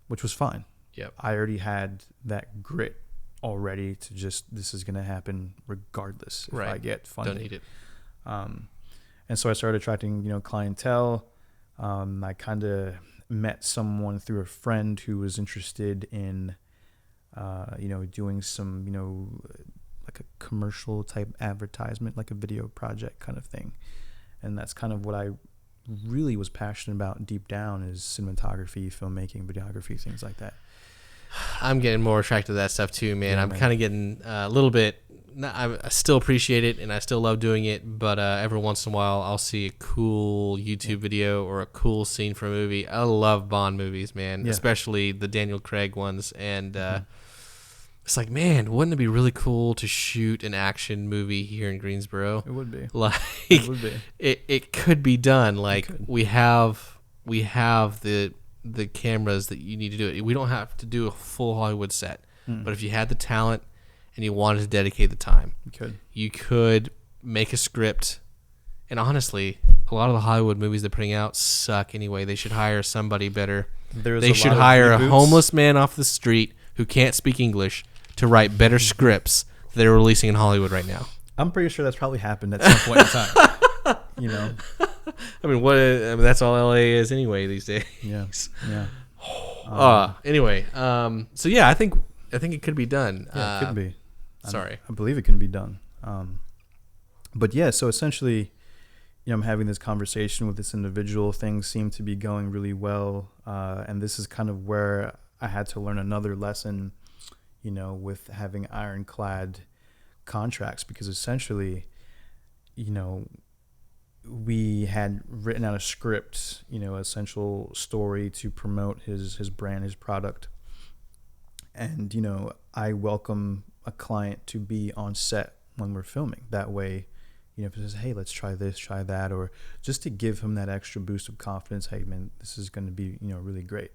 which was fine. Yep. I already had that grit already to just, this is going to happen regardless if I get funding. Don't need it. And so I started attracting clientele. I kind of met someone through a friend who was interested in doing some like a commercial type advertisement, like a video project kind of thing. And that's kind of what I really was passionate about deep down, is cinematography, filmmaking, videography, things like that. I'm getting more attracted to that stuff too, man. I'm kind of getting a little bit. I still appreciate it and I still love doing it, but every once in a while I'll see a cool YouTube video or a cool scene from a movie. I love Bond movies, man, especially the Daniel Craig ones. And it's like, man, wouldn't it be really cool to shoot an action movie here in Greensboro? It would be. Like, it would be. It could be done. Like, we have the cameras that you need to do it. We don't have to do a full Hollywood set, but if you had the talent and you wanted to dedicate the time, you could make a script. And honestly, a lot of the Hollywood movies they're putting out suck anyway. They should hire somebody better. They should hire a homeless man off the street who can't speak English to write better scripts that they're releasing in Hollywood right now. I'm pretty sure that's probably happened at some point in time. I mean, that's all LA is anyway these days. Yeah. Anyway, so yeah, I think it could be done. Yeah, it could be. Sorry. I believe it can be done. But yeah, so essentially, I'm having this conversation with this individual. Things seem to be going really well. And this is kind of where I had to learn another lesson, with having ironclad contracts, because essentially, we had written out a script, essential story to promote his brand, his product. And, I welcome a client to be on set when we're filming. That way, if it says, hey, let's try this, try that, or just to give him that extra boost of confidence. Hey, man, this is going to be, really great.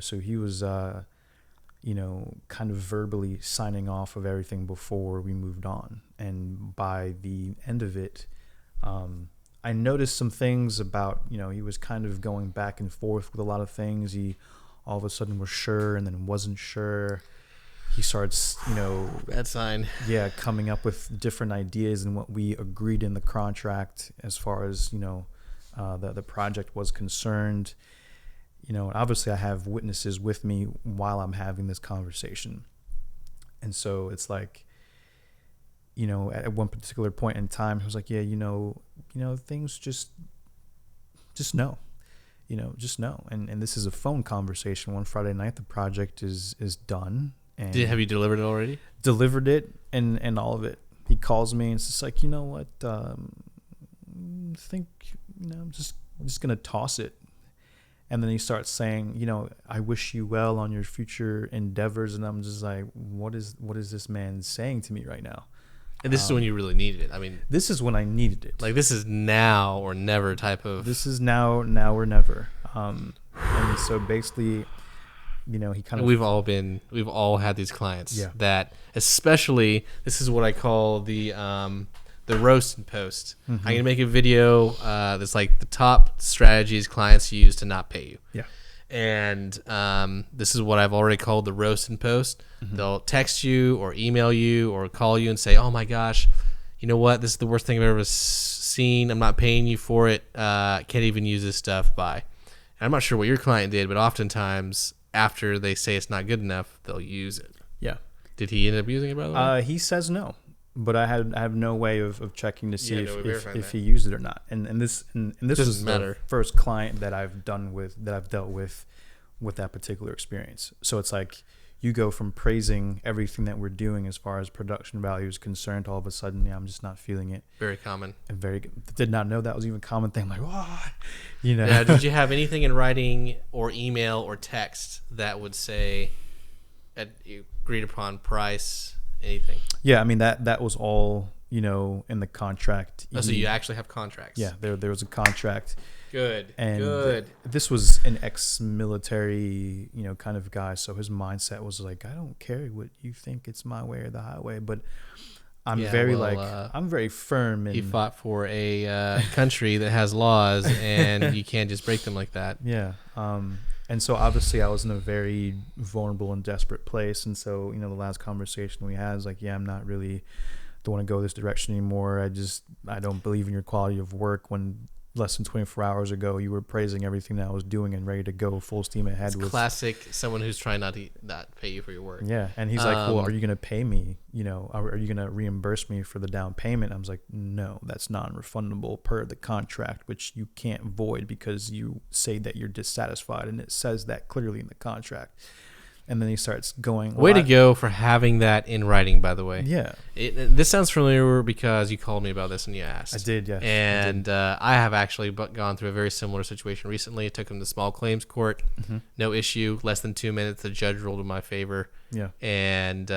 So he was, kind of verbally signing off of everything before we moved on. And by the end of it, I noticed some things about, he was kind of going back and forth with a lot of things. He all of a sudden was sure and then wasn't sure. He starts, bad sign. Yeah, coming up with different ideas than what we agreed in the contract as far as, the project was concerned. Obviously I have witnesses with me while I'm having this conversation. And so it's like, at one particular point in time, he was like, yeah, things just know, just know. And this is a phone conversation. One Friday night, the project is done. And have you delivered it already? Delivered it and all of it. He calls me and it's just like, you know what? I think, I'm just going to toss it. And then he starts saying, I wish you well on your future endeavors. And I'm just like, what is this man saying to me right now? And this is when you really needed it. I mean, this is when I needed it. Like, this is now or never type of. This is now or never. And so basically, he kind of. We've all had these clients that, especially, this is what I call the roast and post. I'm gonna make a video that's like the top strategies clients use to not pay you. Yeah. And this is what I've already called the roast and post. They'll text you or email you or call you and say, "Oh my gosh, you know what? This is the worst thing I've ever seen. I'm not paying you for it. Can't even use this stuff. Bye." And I'm not sure what your client did, but oftentimes after they say it's not good enough, they'll use it. Yeah. Did he end up using it, by the way? He says no. But I have no way of checking to see if he used it or not. And this is the first client that I've dealt with that particular experience. So it's like you go from praising everything that we're doing as far as production value is concerned to all of a sudden, I'm just not feeling it. Very common. And did not know that was even a common thing. I'm like, what? Yeah. Did you have anything in writing or email or text that would say agreed upon price? Anything? Yeah, I mean that was all in the contract. Oh, so you actually have contracts? Yeah, there was a contract. Good. This was an ex-military, kind of guy. So his mindset was like, I don't care what you think, it's my way or the highway. But I'm I'm very firm. He fought for a country that has laws, and you can't just break them like that. Yeah. And so obviously I was in a very vulnerable and desperate place. And so, the last conversation we had was like, I'm not really, don't want to go this direction anymore. I don't believe in your quality of work when less than 24 hours ago you were praising everything that I was doing and ready to go full steam ahead. It's classic someone who's trying not to pay you for your work. Yeah. And he's like, well, are you going to pay me? Are you going to reimburse me for the down payment? I was like, no, that's non-refundable per the contract, which you can't void because you say that you're dissatisfied and it says that clearly in the contract. And then he starts going. Way to go for having that in writing, by the way. Yeah. This sounds familiar because you called me about this and you asked. I did, yes. And I have actually gone through a very similar situation recently. I took him to small claims court. No issue. Less than 2 minutes. The judge ruled in my favor. Yeah. And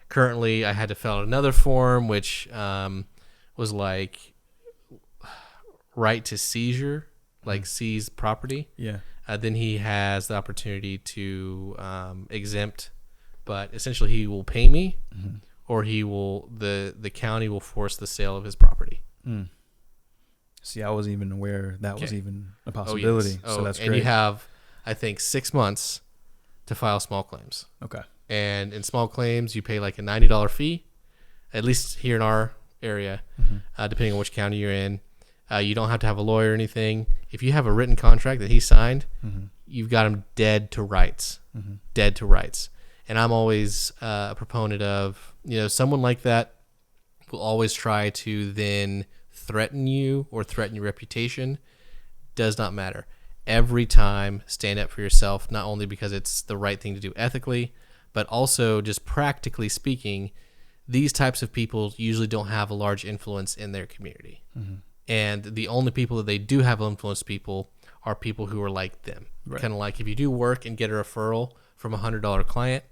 currently I had to fill out another form, which was like right to seizure, like seize property. Yeah. Then he has the opportunity to exempt, but essentially he will pay me, or the county will force the sale of his property. See, I wasn't even aware that was even a possibility. So that's great. And you have, I think, 6 months to file small claims. Okay. And in small claims, you pay like a $90 fee, at least here in our area, depending on which county you're in. You don't have to have a lawyer or anything. If you have a written contract that he signed, you've got him dead to rights. Dead to rights. And I'm always a proponent of, someone like that will always try to then threaten you or threaten your reputation. Does not matter. Every time, stand up for yourself, not only because it's the right thing to do ethically, but also just practically speaking, these types of people usually don't have a large influence in their community. And the only people that they do have influence people are people who are like them. Right. Kind of like if you do work and get a referral from a $100 client,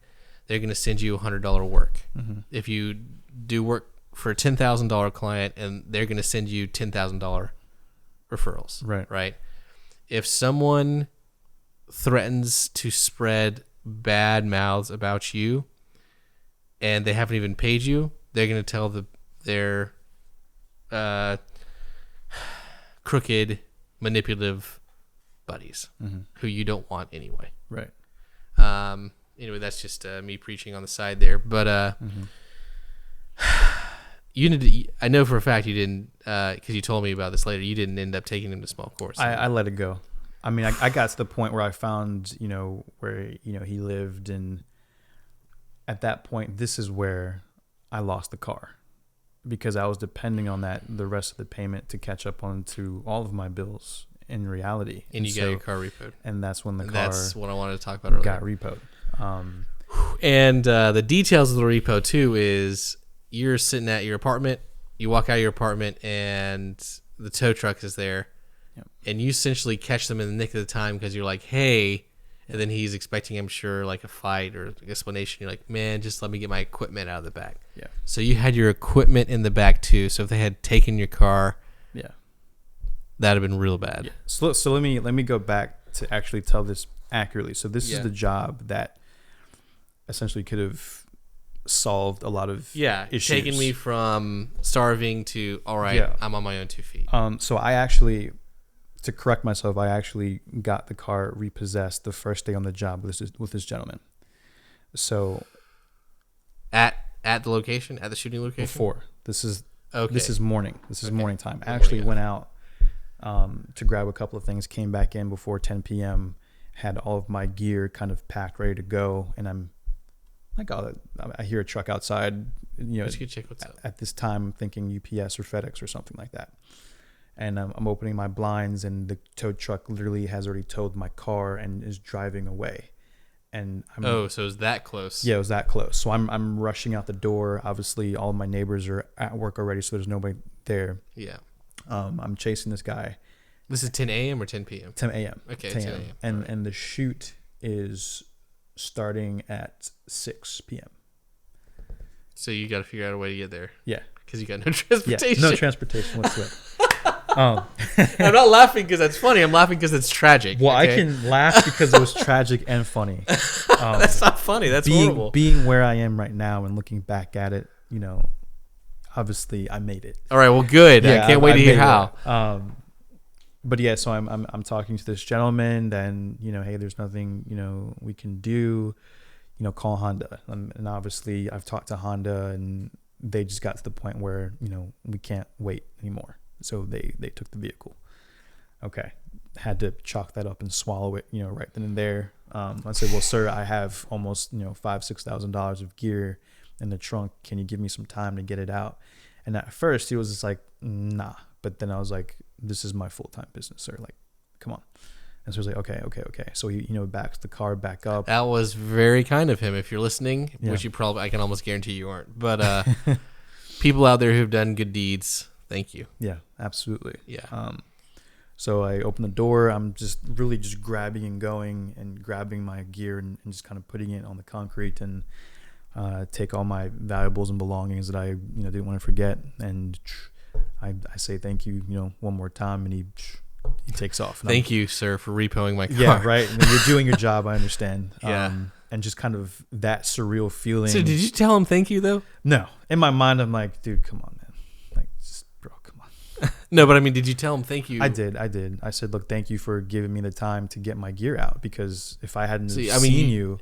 they're going to send you $100 work. If you do work for a $10,000 client, and they're going to send you $10,000 referrals. Right. If someone threatens to spread bad mouths about you and they haven't even paid you, they're going to tell their crooked, manipulative buddies who you don't want anyway. Right. Anyway, that's just me preaching on the side there. But you did. I know for a fact you didn't, because you told me about this later. You didn't end up taking him to small course. I let it go. I mean, I got to the point where I found, where he lived, and at that point, this is where I lost the car. Because I was depending on the rest of the payment to catch up onto all of my bills in reality. And you got your car repoed. And that's when that's what I wanted to talk about earlier. Got repoed. And the details of the repo, too, is you're sitting at your apartment. You walk out of your apartment, and the tow truck is there. Yep. and you essentially catch them in the nick of the time because you're like, hey, and then he's expecting, I'm sure, like a fight or explanation. You're like, man, just let me get my equipment out of the back. Yeah. So you had your equipment in the back too. So if they had taken your car, Yeah. that'd have been real bad. Yeah. So let me go back to actually tell this accurately. So this is the job that essentially could have solved a lot of issues. Taking me from starving to all right, I'm on my own 2 feet. So I actually, to correct myself, I actually got the car repossessed the first day on the job with this gentleman. So at the location, at the shooting location. Before this is morning. This is morning time. I Morning, actually went out to grab a couple of things. Came back in before 10 p.m. Had all of my gear kind of packed, ready to go, and I'm like, I hear a truck outside. You know, check what's up. At this time, I'm thinking UPS or FedEx or something like that. And I'm opening my blinds, and the tow truck literally has already towed my car and is driving away. And so it was that close. Yeah, it was that close. So I'm rushing out the door. Obviously, all of my neighbors are at work already, so there's nobody there. Yeah. I'm chasing this guy. This is 10 a.m. or 10 p.m.? 10 a.m. Okay, 10 10 a.m. And the shoot is starting at 6 p.m. So you got to figure out a way to get there. Yeah. Because you got no transportation. Yeah, no transportation whatsoever. I'm not laughing because that's funny. I'm laughing because it's tragic. Well, okay? I can laugh because it was tragic and funny. That's not funny. That's horrible. Being where I am right now and looking back at it, you know, obviously I made it. All right. Well, good. Yeah, I can't wait to hear how. But yeah, so I'm talking to this gentleman. Then, you know, hey, there's nothing, you know, we can do. You know, call Honda. And obviously, I've talked to Honda, and they just got to the point where, you know, we can't wait anymore. So they took the vehicle. Okay. Had to chalk that up and swallow it, you know, right then and there. I said, well, sir, I have almost, you know, $5,000-$6,000 of gear in the trunk. Can you give me some time to get it out? And at first he was just like, nah. But then I was like, this is my full-time business, sir. Like, come on. And so he was like, okay. So he, you know, backs the car back up. That was very kind of him. If you're listening, Yeah. which you probably, I can almost guarantee you aren't. But people out there who've done good deeds, thank you. Yeah, absolutely. Yeah. So I open the door. I'm just really just grabbing and going and grabbing my gear and just kind of putting it on the concrete and take all my valuables and belongings that I, you know, didn't want to forget. And I say thank you, you know, one more time, and he takes off. And Thank you, sir, for repoing my car. Yeah, right. And you're doing your job. I understand. Yeah. And just kind of that surreal feeling. So did you tell him thank you, though? No. In my mind, I'm like, dude, come on, man. Like, just, bro, come on. No, but I mean, did you tell him thank you? I did. I said, look, thank you for giving me the time to get my gear out, because if I hadn't seen you.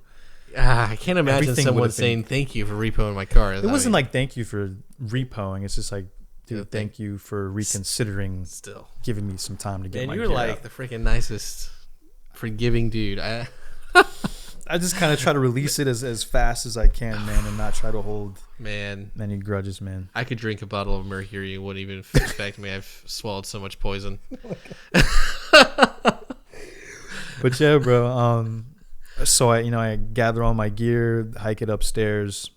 I can't imagine everything someone would have saying thank you for repoing my car. It wasn't like thank you for repoing. It's just like, dude, thank you for reconsidering, still giving me some time to get my you gear were like out. the freaking nicest, forgiving dude. I just kind of try to release it as fast as I can, man, and not try to hold any grudges, man. I could drink a bottle of mercury and wouldn't even affect me. I've swallowed so much poison. But yeah, bro. So I gather all my gear, hike it upstairs,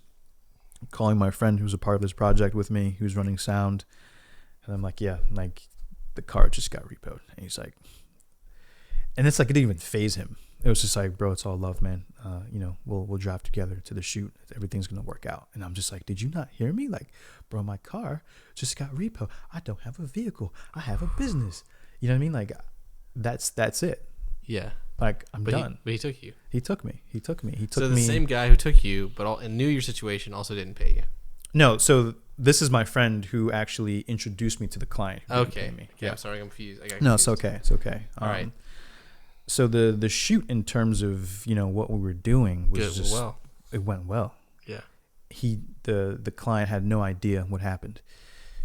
calling my friend who's a part of this project with me, who's running sound, and I'm like, yeah, like the car just got repoed, and he's like, and it's like it didn't even faze him. It was just like, bro, it's all love, man. We'll drive together to the shoot. Everything's gonna work out. And I'm just like, did you not hear me? Like, bro, my car just got repoed. I don't have a vehicle. I have a business. You know what I mean? Like, that's it. Yeah. Like, I'm done. But he took you. He took me. So the same guy who took you, and knew your situation, also didn't pay you. No. So this is my friend who actually introduced me to the client. Okay. Me. Yeah. I'm sorry. I'm confused. I got confused. No, it's okay. It's okay. All right. So the shoot, in terms of, you know, what we were doing, was it went well. Yeah. The client had no idea what happened.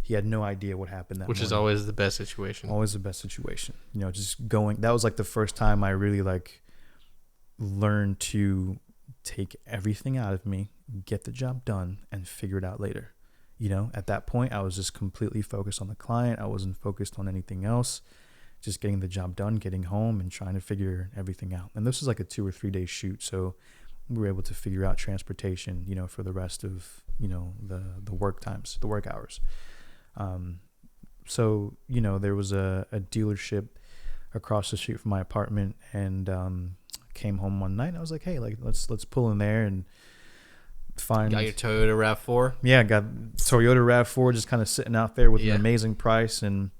He had no idea what happened that Which morning. is always the best situation. Always the best situation. You know, just going. That was like the first time I really like learned to take everything out of me, get the job done, and figure it out later. You know, at that point, I was just completely focused on the client. I wasn't focused on anything else. Just getting the job done, getting home, and trying to figure everything out. And this was like a 2 or 3 day shoot, so we were able to figure out transportation, you know, for the rest of, you know, the work times, the work hours. So, you know, there was a dealership across the street from my apartment, and came home one night. And I was like, hey, like let's pull in there and find. Got your Toyota RAV4? Yeah, got Toyota RAV4 just kind of sitting out there with Yeah. an amazing price, and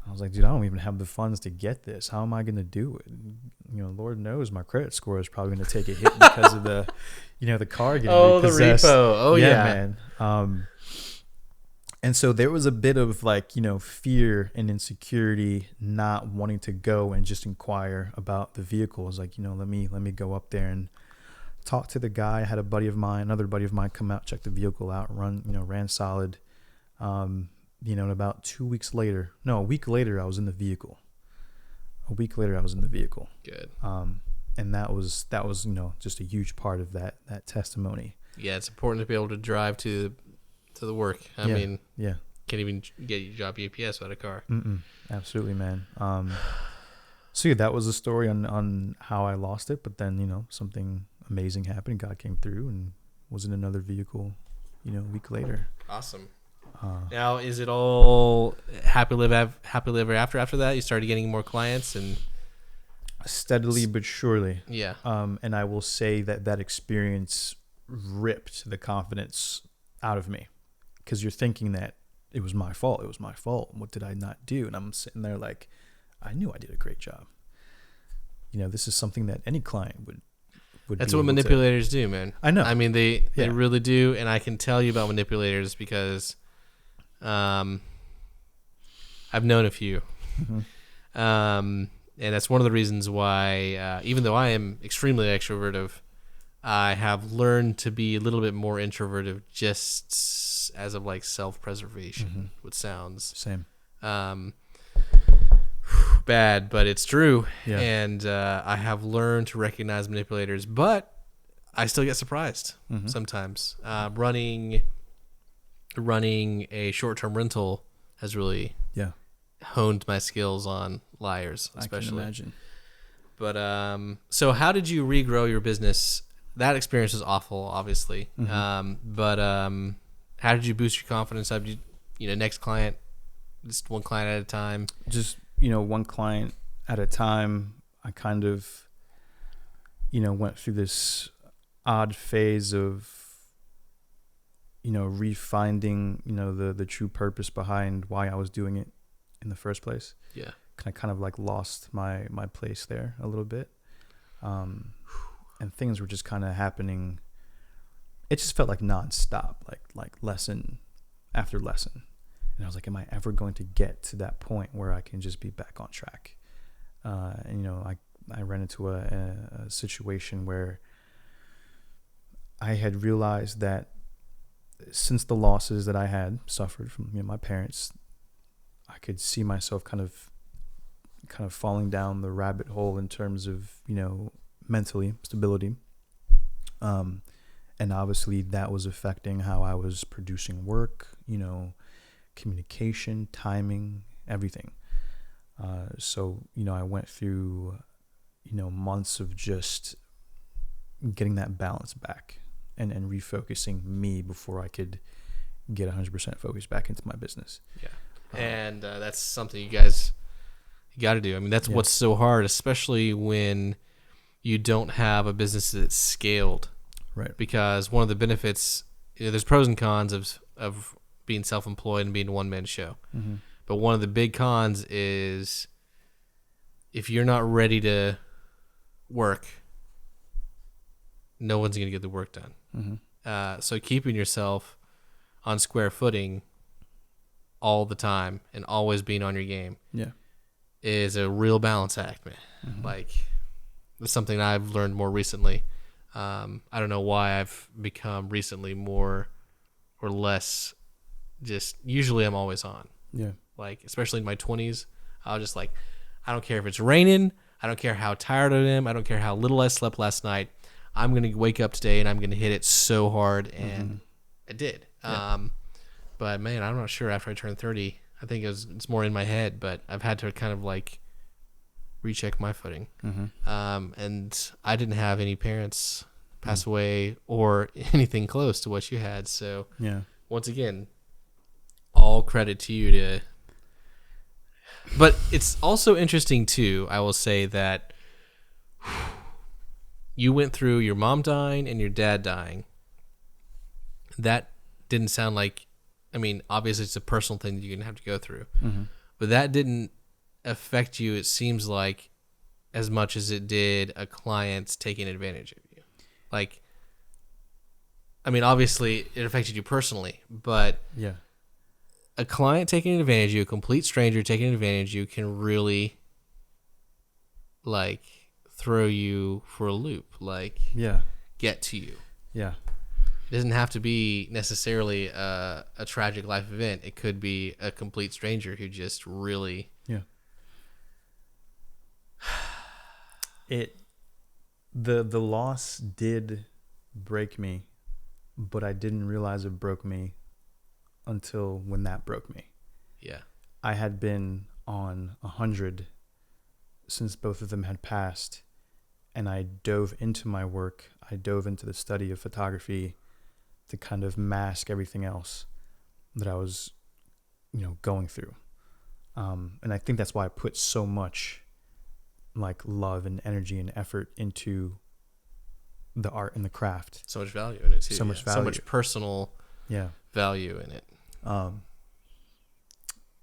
I was like, dude, I don't even have the funds to get this. How am I going to do it? You know, Lord knows my credit score is probably going to take a hit because of the, the car getting repossessed. The repo. Oh yeah, man. And so there was a bit of like, fear and insecurity, not wanting to go and just inquire about the vehicle. I was like, let me go up there and talk to the guy. I had another buddy of mine come out, check the vehicle out, ran solid. And about a week later, I was in the vehicle. Good. And that was just a huge part of that testimony. Yeah, it's important to be able to drive to the work. I mean, yeah, can't even get your job UPS without a car. Absolutely, man. So yeah, that was the story on how I lost it. But then something amazing happened. God came through and was in another vehicle, a week later. Awesome. Now, is it all happy live ever after that? You started getting more clients and steadily but surely. Yeah. And I will say that experience ripped the confidence out of me, because you're thinking that it was my fault. What did I not do? And I'm sitting there like, I knew I did a great job. This is something that any client would. That's what manipulators do, man. I know. I mean, they really do, and I can tell you about manipulators because I've known a few. And that's one of the reasons why, even though I am extremely extroverted, I have learned to be a little bit more introverted, just as of like self-preservation, which sounds same. Bad, but it's true. Yeah. And I have learned to recognize manipulators, but I still get surprised sometimes. Running a short-term rental has really honed my skills on liars, especially. I can imagine. But so how did you regrow your business? That experience was awful, obviously. But how did you boost your confidence up? Next client, just one client at a time. Just one client at a time. I kind of went through this odd phase of refinding the true purpose behind why I was doing it in the first place. Yeah. I kind of like lost my place there a little bit. And things were just kind of happening. It just felt like nonstop, like lesson after lesson. And I was like, am I ever going to get to that point where I can just be back on track? And I ran into a situation where I had realized that since the losses that I had suffered from my parents, I could see myself kind of falling down the rabbit hole in terms of mentally stability, and obviously that was affecting how I was producing work, communication, timing, everything. So I went through months of just getting that balance back and refocusing me before I could get 100% focused back into my business. Yeah. And that's something you got to do. I mean, that's what's so hard, especially when you don't have a business that's scaled. Right. Because one of the benefits, there's pros and cons of being self-employed and being a one-man show. But one of the big cons is if you're not ready to work, no one's going to get the work done. So keeping yourself on square footing all the time and always being on your game is a real balance act, man. Like, it's something I've learned more recently. I don't know why I've become recently more or less just, usually I'm always on. Yeah. Like, especially in my 20s, I was just like, I don't care if it's raining. I don't care how tired I am. I don't care how little I slept last night. I'm going to wake up today and I'm going to hit it so hard. And I did. Yeah. But man, I'm not sure after I turned 30, I think it's more in my head, but I've had to kind of like recheck my footing. And I didn't have any parents pass away or anything close to what you had. So once again, all credit to you to But it's also interesting too. I will say that you went through your mom dying and your dad dying. That didn't sound like, I mean, obviously it's a personal thing that you're going to have to go through. Mm-hmm. But that didn't affect you, it seems like, as much as it did a client's taking advantage of you. Like, I mean, obviously it affected you personally, but Yeah. a client taking advantage of you, a complete stranger taking advantage of you, can really, like, throw you for a loop, like, Yeah. get to you. Yeah. It doesn't have to be necessarily a tragic life event. It could be a complete stranger who just really... Yeah. The loss did break me, but I didn't realize it broke me until when that broke me. Yeah. I had been on 100 since both of them had passed, and I dove into my work. I dove into the study of photography to kind of mask everything else that I was, going through. And I think that's why I put so much like love and energy and effort into the art and the craft. So much value in it too. So much value. So much personal value in it.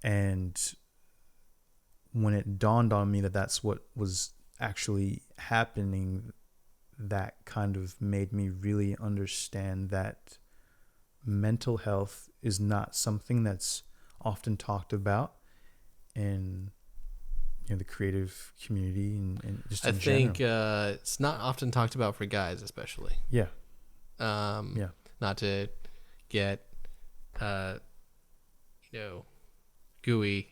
And when it dawned on me that that's what was actually happening, that kind of made me really understand that mental health is not something that's often talked about in the creative community and just in general. I think it's not often talked about for guys, especially. Yeah. Not to get gooey,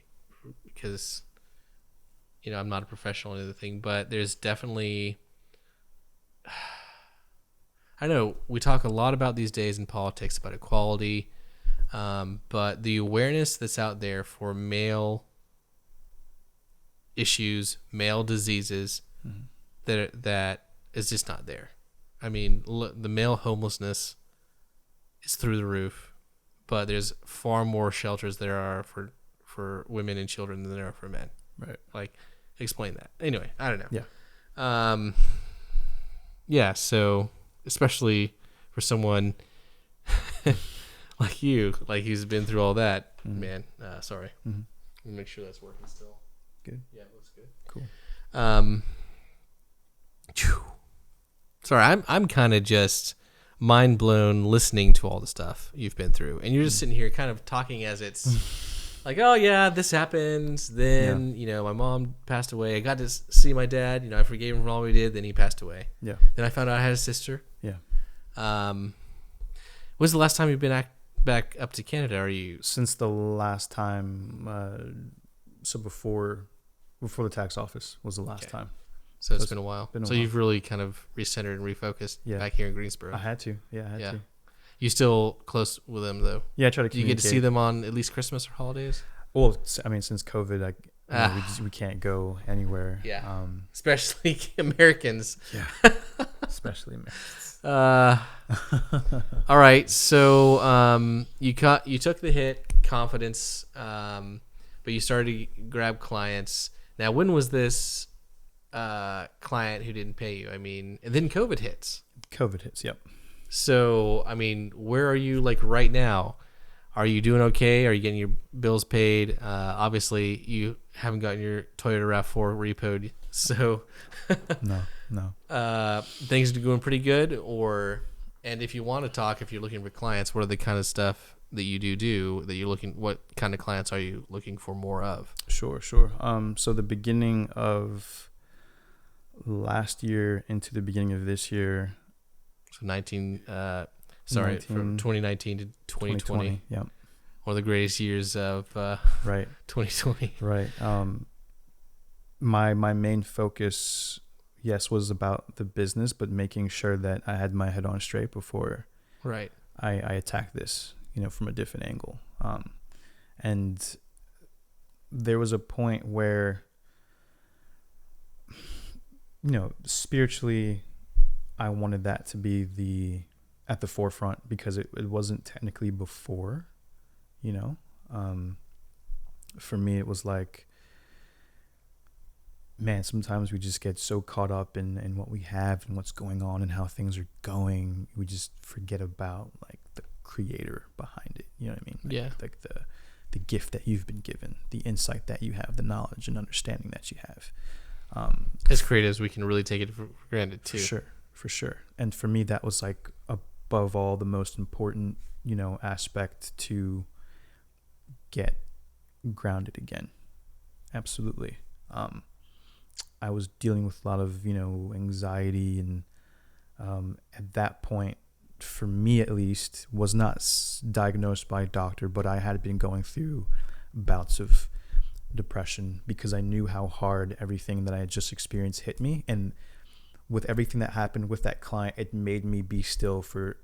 because I'm not a professional in the thing, but there's definitely, I know we talk a lot about these days in politics about equality, but the awareness that's out there for male issues, male diseases, that is just not there. I mean, the male homelessness is through the roof, but there's far more shelters there are for women and children than there are for men. Right. Like, explain that. Anyway, I don't know. Yeah. Yeah. So, especially for someone like you, like who's been through all that, man. Sorry. Let me make sure that's working still. Good. Yeah, it looks good. Cool. Sorry, I'm kind of just mind blown listening to all the stuff you've been through, and you're just sitting here kind of talking as it's like, oh yeah, this happened. Then my mom passed away. I got to see my dad. I forgave him for all we did. Then he passed away. Yeah. Then I found out I had a sister. Yeah. When's the last time you've been back up to Canada? Are you since the last time? So before the tax office was the last time. So it's been a while. You've really kind of recentered and refocused back here in Greensboro. I had to. Yeah, I had to. You still close with them though? Yeah, I try to. Do you get to see them on at least Christmas or holidays? Well, I mean, since COVID, we can't go anywhere. Yeah. Especially Americans. Yeah. Especially Americans. All right. So you took the hit, confidence, but you started to grab clients. Now, when was this client who didn't pay you? I mean, and then COVID hits. Yep. So, I mean, where are you like right now? Are you doing okay? Are you getting your bills paid? Obviously, you haven't gotten your Toyota RAV4 repoed. So, no. Things are going pretty good. And if you want to talk, if you're looking for clients, what are the kind of stuff that you do that you're looking? What kind of clients are you looking for more of? Sure. So the beginning of last year into the beginning of this year. So from 2019 to 2020. Yeah. One of the greatest years of right. 2020. Right. My main focus, yes, was about the business, but making sure that I had my head on straight before I attacked this, from a different angle. And there was a point where, spiritually, I wanted that to be at the forefront because it wasn't technically before, For me, it was like, man, sometimes we just get so caught up in what we have and what's going on and how things are going. We just forget about like the creator behind it. You know what I mean? Yeah. Like the gift that you've been given, the insight that you have, the knowledge and understanding that you have. As creatives, we can really take it for granted too. For sure. And for me, that was like above all the most important, aspect to get grounded again. Absolutely. I was dealing with a lot of, anxiety, and at that point, for me at least, was not diagnosed by a doctor, but I had been going through bouts of depression because I knew how hard everything that I had just experienced hit me. And with everything that happened with that client, it made me be still for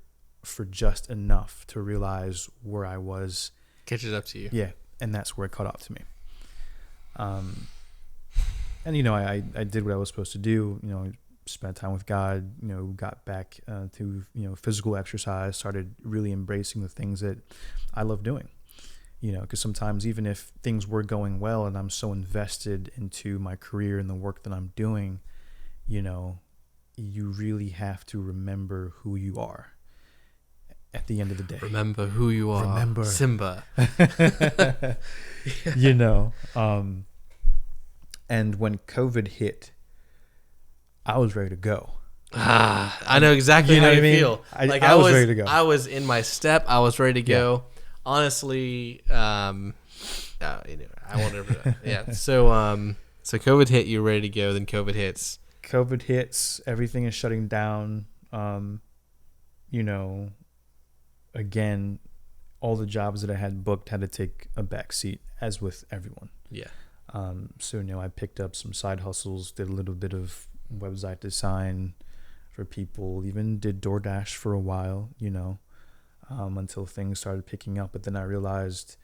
just enough to realize where I was. Catch it up to you. Yeah, and that's where it caught up to me. And I did what I was supposed to do. Spent time with God. Got back to physical exercise. Started really embracing the things that I love doing. Because sometimes even if things were going well and I'm so invested into my career and the work that I'm doing, you really have to remember who you are at the end of the day. Remember who you are. Remember Simba. And when COVID hit, I was ready to go. I know exactly how you feel. I was ready to go. I was in my step. I was ready to go. Honestly, I won't ever. Yeah. So COVID hit. You're ready to go. Then COVID hits. COVID hits. Everything is shutting down. Again, all the jobs that I had booked had to take a back seat, as with everyone. Yeah. So I picked up some side hustles, did a little bit of website design for people, even did DoorDash for a while, until things started picking up. But then I realized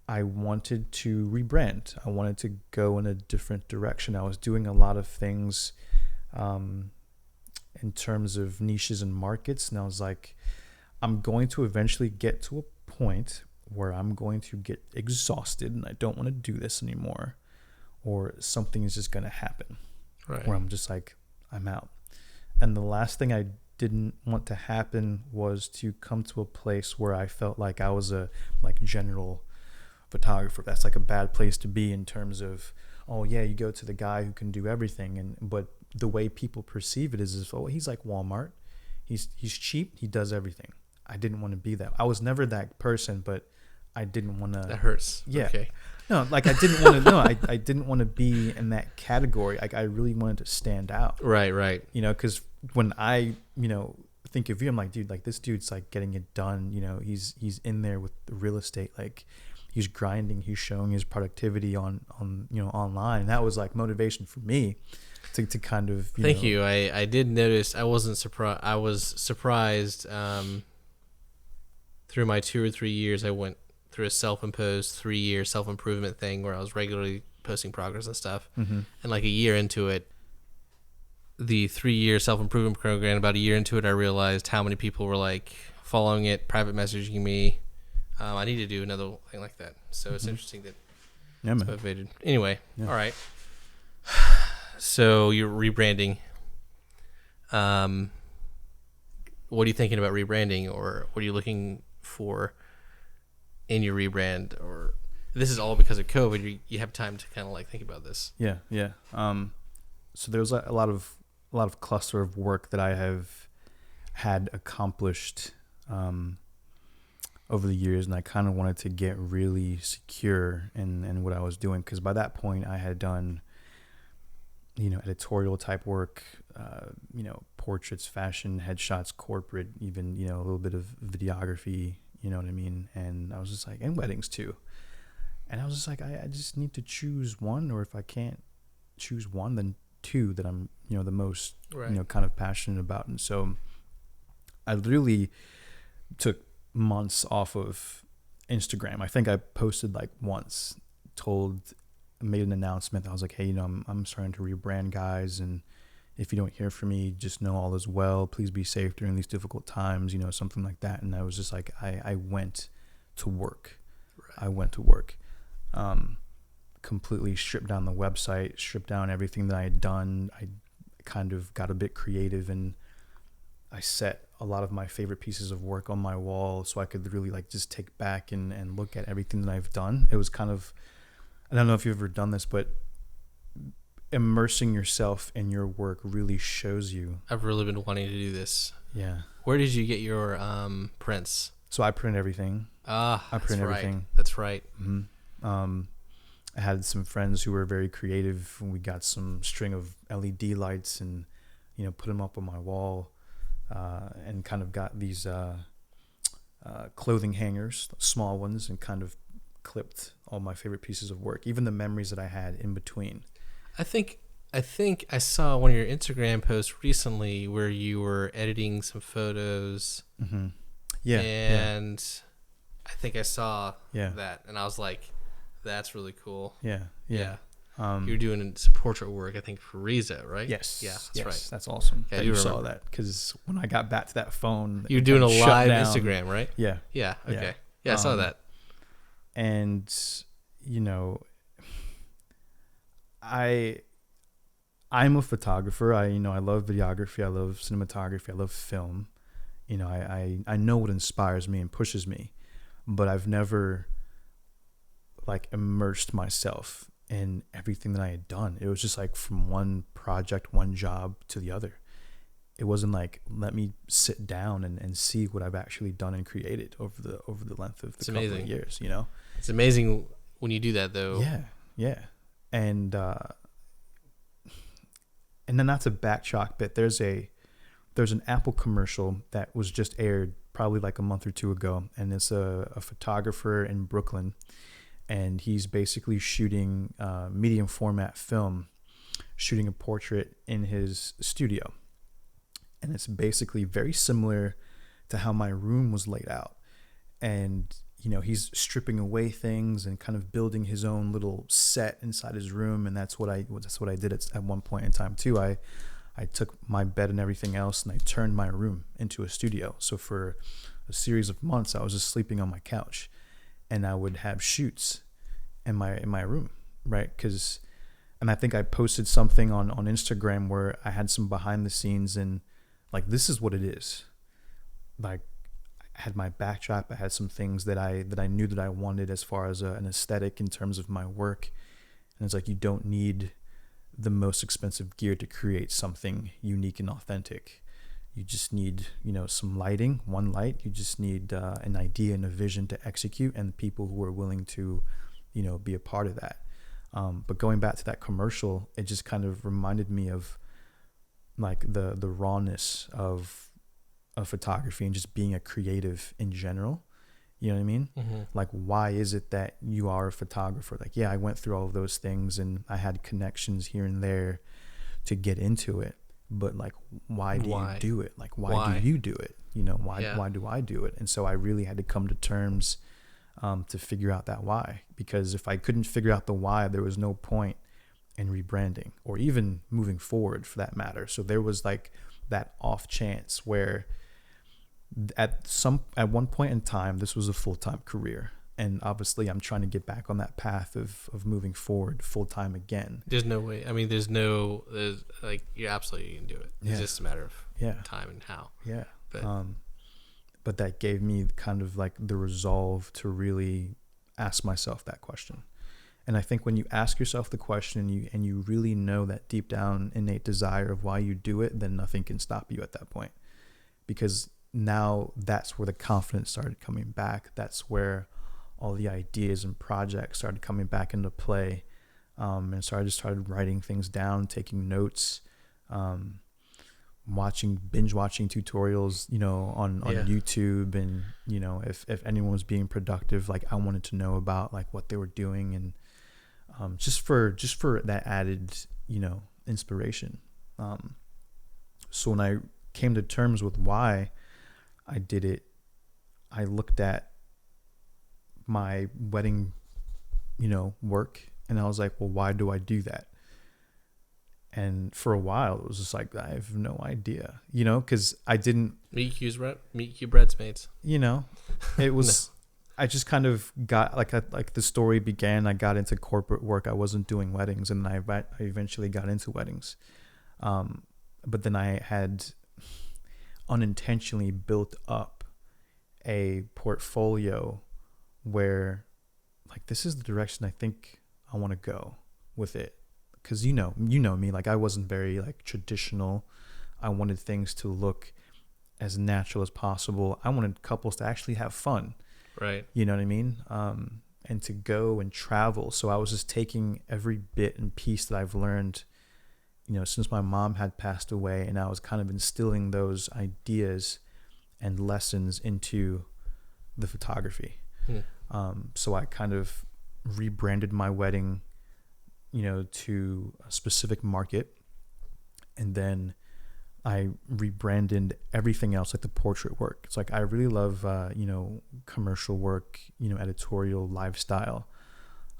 I wanted to rebrand. I wanted to go in a different direction. I was doing a lot of things in terms of niches and markets, and I was like, I'm going to eventually get to a point where I'm going to get exhausted and I don't want to do this anymore, or something is just going to happen, right? Where I'm just like, I'm out. And the last thing I didn't want to happen was to come to a place where I felt like I was a general photographer. That's like a bad place to be in terms of, oh yeah, you go to the guy who can do everything, but the way people perceive it is, oh, he's like Walmart. He's cheap. He does everything. I didn't want to be that. I was never that person, but I didn't want to. That hurts. Yeah. Okay. No, like I didn't want to. No, I didn't want to be in that category. Like I really wanted to stand out. Right. Because when I think of you, I'm like, dude, like this dude's like getting it done. He's in there with the real estate. Like he's grinding. He's showing his productivity on online. And that was like motivation for me to kind of. Thank you. I did notice. I wasn't surprised. I was surprised. Through my 2 or 3 years, I went through a self-imposed 3-year self-improvement thing where I was regularly posting progress and stuff. Mm-hmm. And like a year into it, the 3-year self-improvement program, about a year into it, I realized how many people were like following it, private messaging me. I need to do another thing like that. So it's interesting that it's motivated. Anyway, all right. So you're rebranding. What are you thinking about rebranding, or what are you looking for in your rebrand? Or this is all because of COVID. You have time to kind of like think about this. Yeah. So there's a lot of cluster of work that I have had accomplished over the years, and I kind of wanted to get really secure in what I was doing, because by that point I had done editorial type work, portraits, fashion, headshots, corporate, even a little bit of videography, you know what I mean? And I was just like, and weddings too. And I was just like, I just need to choose one, or if I can't choose one, then two that I'm the most kind of passionate about. And so I literally took months off of Instagram. I think I posted like once, made an announcement that I was like, hey, I'm starting to rebrand, guys, and if you don't hear from me, just know all is well. Please be safe during these difficult times, something like that. And I was just like, I went to work. Right. I went to work. completely stripped down the website, stripped down everything that I had done. I kind of got a bit creative, and I set a lot of my favorite pieces of work on my wall so I could really like just take back and look at everything that I've done. It was kind of, I don't know if you've ever done this, but immersing yourself in your work really shows you. I've really been wanting to do this. Yeah. Where did you get your prints? So I print everything. I print everything. That's right. Mm-hmm. I had some friends who were very creative, and we got some string of LED lights and, put them up on my wall, and kind of got these clothing hangers, small ones, and kind of clipped all my favorite pieces of work, even the memories that I had in between. I think I saw one of your Instagram posts recently where you were editing some photos. Mm-hmm. Yeah. And I think I saw Yeah. that, and I was like, that's really cool. Yeah. Yeah. You're doing some portrait work, I think, for Riza, right? Yes. Yeah, that's yes, right. That's awesome. Yeah, that you you saw remember. that, because when I got back to that phone, You're doing a shut live down. Instagram, right? Yeah. Yeah. Okay. Yeah, I saw that. And I'm a photographer. I love videography. I love cinematography. I love film. I know what inspires me and pushes me, but I've never like immersed myself in everything that I had done. It was just like from one project, one job to the other. It wasn't like, let me sit down and see what I've actually done and created over the length of the couple of years, It's amazing when you do that, though. Yeah. And then not to backtrack, but there's an Apple commercial that was just aired probably like a month or two ago, and it's a photographer in Brooklyn, and he's basically shooting medium format film, shooting a portrait in his studio. And it's basically very similar to how my room was laid out. And, he's stripping away things and kind of building his own little set inside his room. And that's what I did at one point in time too. I took my bed and everything else, and I turned my room into a studio. So for a series of months, I was just sleeping on my couch, and I would have shoots in my room, right? And I think I posted something on Instagram where I had some behind the scenes, and like, this is what it is. Like, I had my backdrop. I had some things that I knew that I wanted as far as an aesthetic in terms of my work. And it's like, you don't need the most expensive gear to create something unique and authentic. You just need, some lighting, one light. You just need an idea and a vision to execute, and people who are willing to, be a part of that. But going back to that commercial, it just kind of reminded me of like the rawness of photography and just being a creative in general. You know what I mean? Mm-hmm. Like, why is it that you are a photographer? Like, yeah, I went through all of those things and I had connections here and there to get into it. But like, why do you do it? Like, why do you do it? Why do I do it? And so I really had to come to terms to figure out that why. Because if I couldn't figure out the why, there was no point in rebranding or even moving forward for that matter. So there was like that off chance where at one point in time, this was a full-time career. And obviously I'm trying to get back on that path of moving forward full-time again. There's no way. I mean, there's like, you absolutely can do it. It's just a matter of time and how. Yeah. But that gave me kind of like the resolve to really ask myself that question. And I think when you ask yourself the question and you really know that deep down innate desire of why you do it, then nothing can stop you at that point. Because now that's where the confidence started coming back. That's where all the ideas and projects started coming back into play. And so I just started writing things down, taking notes, binge watching tutorials, on YouTube. And, if anyone was being productive, like, I wanted to know about like what they were doing, and just for that added, inspiration. So when I came to terms with why I did it, I looked at my wedding, work, and I was like, well, why do I do that? And for a while, it was just like, I have no idea, because I didn't meet cute bridesmaids. It was, I just kind of got like the story began. I got into corporate work. I wasn't doing weddings, and I eventually got into weddings. But then I had unintentionally built up a portfolio where, like, this is the direction I think I want to go with it. Because you know me, like, I wasn't very like traditional. I wanted things to look as natural as possible. I wanted couples to actually have fun. Right. You know what I mean? And to go and travel. So I was just taking every bit and piece that I've learned, since my mom had passed away, and I was kind of instilling those ideas and lessons into the photography. So I kind of rebranded my wedding, to a specific market. And then I rebranded everything else, like the portrait work. It's like I really love, commercial work, editorial, lifestyle.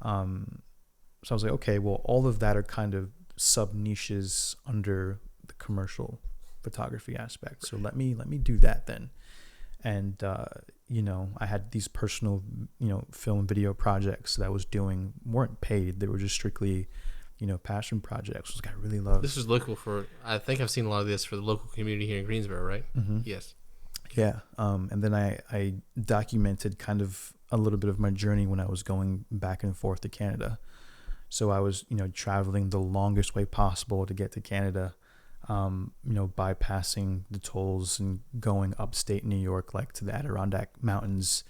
So I was like, okay, well, all of that are kind of sub niches under the commercial photography aspect. So let me do that then. And I had these personal, film video projects that I was doing, weren't paid. They were just strictly, passion projects, which I really love. This is local I think I've seen a lot of this for the local community here in Greensboro, right? Mm-hmm. Yes. Yeah. And then I documented kind of a little bit of my journey when I was going back and forth to Canada. So I was, traveling the longest way possible to get to Canada, bypassing the tolls and going upstate New York, like to the Adirondack Mountains,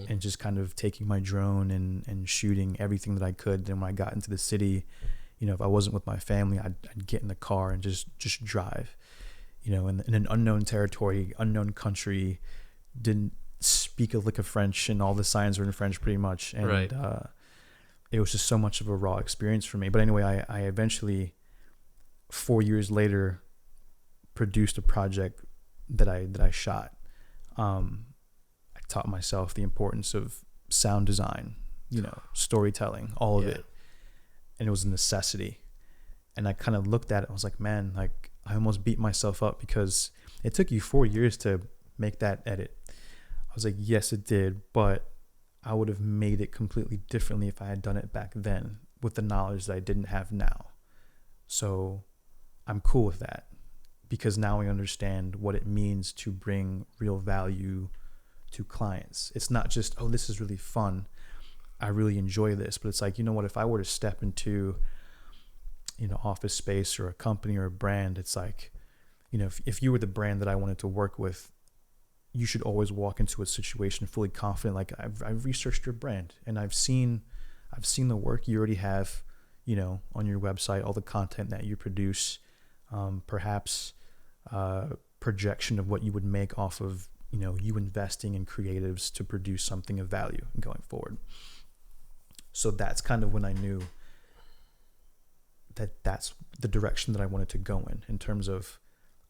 and just kind of taking my drone and shooting everything that I could. Then when I got into the city, if I wasn't with my family, I'd get in the car and just drive, in an unknown territory, unknown country, didn't speak a lick of French, and all the signs were in French pretty much. And right. It was just so much of a raw experience for me. But anyway, I eventually, 4 years later, produced a project that I shot. I taught myself the importance of sound design, storytelling, all of it. And it was a necessity. And I kind of looked at it. I was like, man, like, I almost beat myself up because it took you 4 years to make that edit. I was like, yes, it did. But I would have made it completely differently if I had done it back then with the knowledge that I didn't have now. So I'm cool with that because now I understand what it means to bring real value to clients. It's not just, oh, this is really fun, I really enjoy this, but it's like, what, if I were to step into, office space or a company or a brand, it's like, if you were the brand that I wanted to work with, you should always walk into a situation fully confident. Like I've researched your brand and I've seen the work you already have, on your website, all the content that you produce, perhaps projection of what you would make off of, you investing in creatives to produce something of value going forward. So that's kind of when I knew that that's the direction that I wanted to go in terms of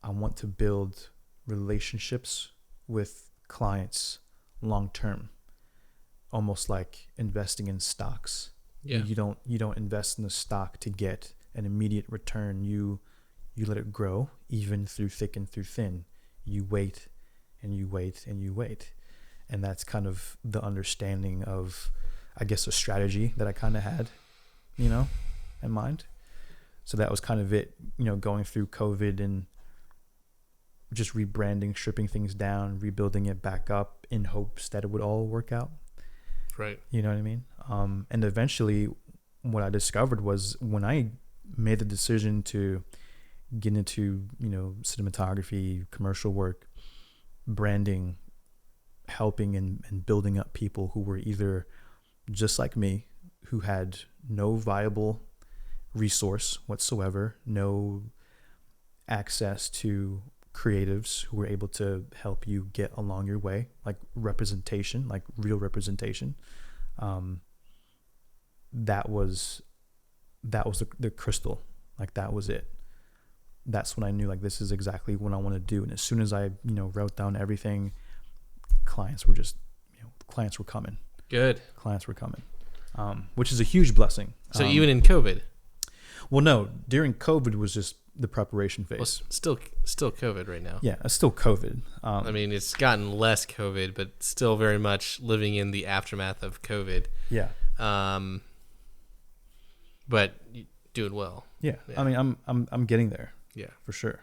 I want to build relationships with clients long term, almost like investing in stocks. Yeah. You don't invest in the stock to get an immediate return. You let it grow even through thick and through thin. You wait and you wait and you wait. And that's kind of the understanding of, I guess, a strategy that I kind of had, in mind. So that was kind of it, going through COVID and just rebranding, stripping things down, rebuilding it back up in hopes that it would all work out. Right. You know what I mean? And eventually what I discovered was when I made the decision to get into, cinematography, commercial work, branding, helping and building up people who were either just like me, who had no viable resource whatsoever, no access to creatives who were able to help you get along your way, like representation, like real representation. That was the crystal. Like that was it. That's when I knew, like, this is exactly what I want to do. And as soon as I, wrote down everything, clients were coming. Good. Clients were coming, which is a huge blessing. So even in COVID? Well, no, during COVID was just the preparation phase. Well, still COVID right now. Yeah, it's still COVID. I mean, it's gotten less COVID, but still very much living in the aftermath of COVID. Yeah. But doing well. Yeah. I mean, I'm getting there. Yeah, for sure.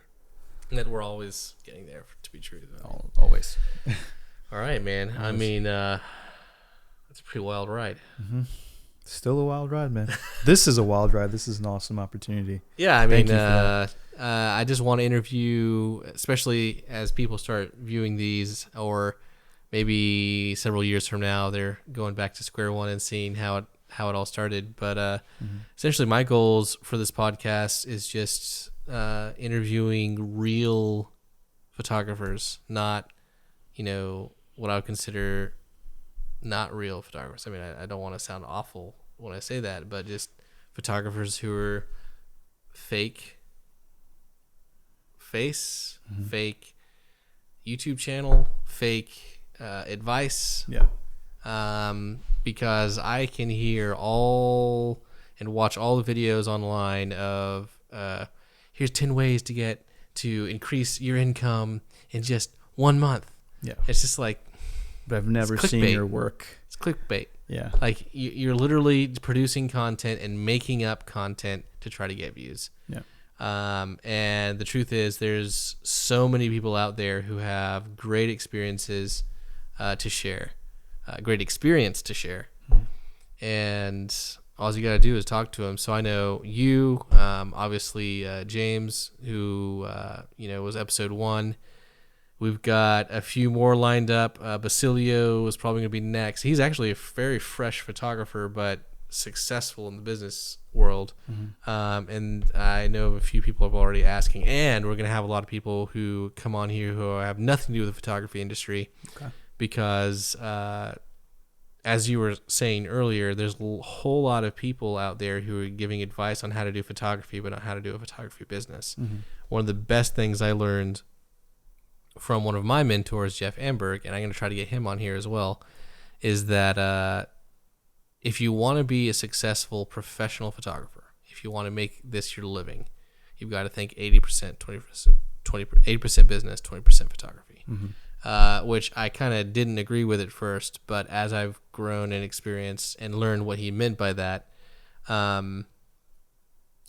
And that we're always getting there, to be true. Always. All right, man. I mean, it's a pretty wild ride. Mm-hmm. Still a wild ride, man. This is a wild ride. This is an awesome opportunity. Yeah, I mean, I just want to interview, especially as people start viewing these, or maybe several years from now, they're going back to square one and seeing how it all started. But essentially, my goals for this podcast is just interviewing real photographers, not, what I would consider not real photographers. I mean, I don't want to sound awful when I say that, but just photographers who are fake face, fake YouTube channel, fake advice. Yeah. Because I can hear all and watch all the videos online of here's 10 ways to increase your income in just 1 month. Yeah. It's just like, but I've never seen your work. It's clickbait. Yeah. Like you're literally producing content and making up content to try to get views. Yeah. And the truth is there's so many people out there who have great experiences to share, great experience to share. And all you got to do is talk to them. So I know you, obviously James, who, was episode 1. We've got a few more lined up. Basilio is probably going to be next. He's actually a very fresh photographer, but successful in the business world. And I know of a few people have already asking. And we're going to have a lot of people who come on here who have nothing to do with the photography industry. Okay. Because, as you were saying earlier, there's a whole lot of people out there who are giving advice on how to do photography, but not how to do a photography business. One of the best things I learned from one of my mentors, Jeff Amberg, and I'm going to try to get him on here as well, is that if you want to be a successful professional photographer, if you want to make this your living, you've got to think 80%, 80% business, 20% photography. Which I kind of didn't agree with at first, but as I've grown and experienced and learned what he meant by that, I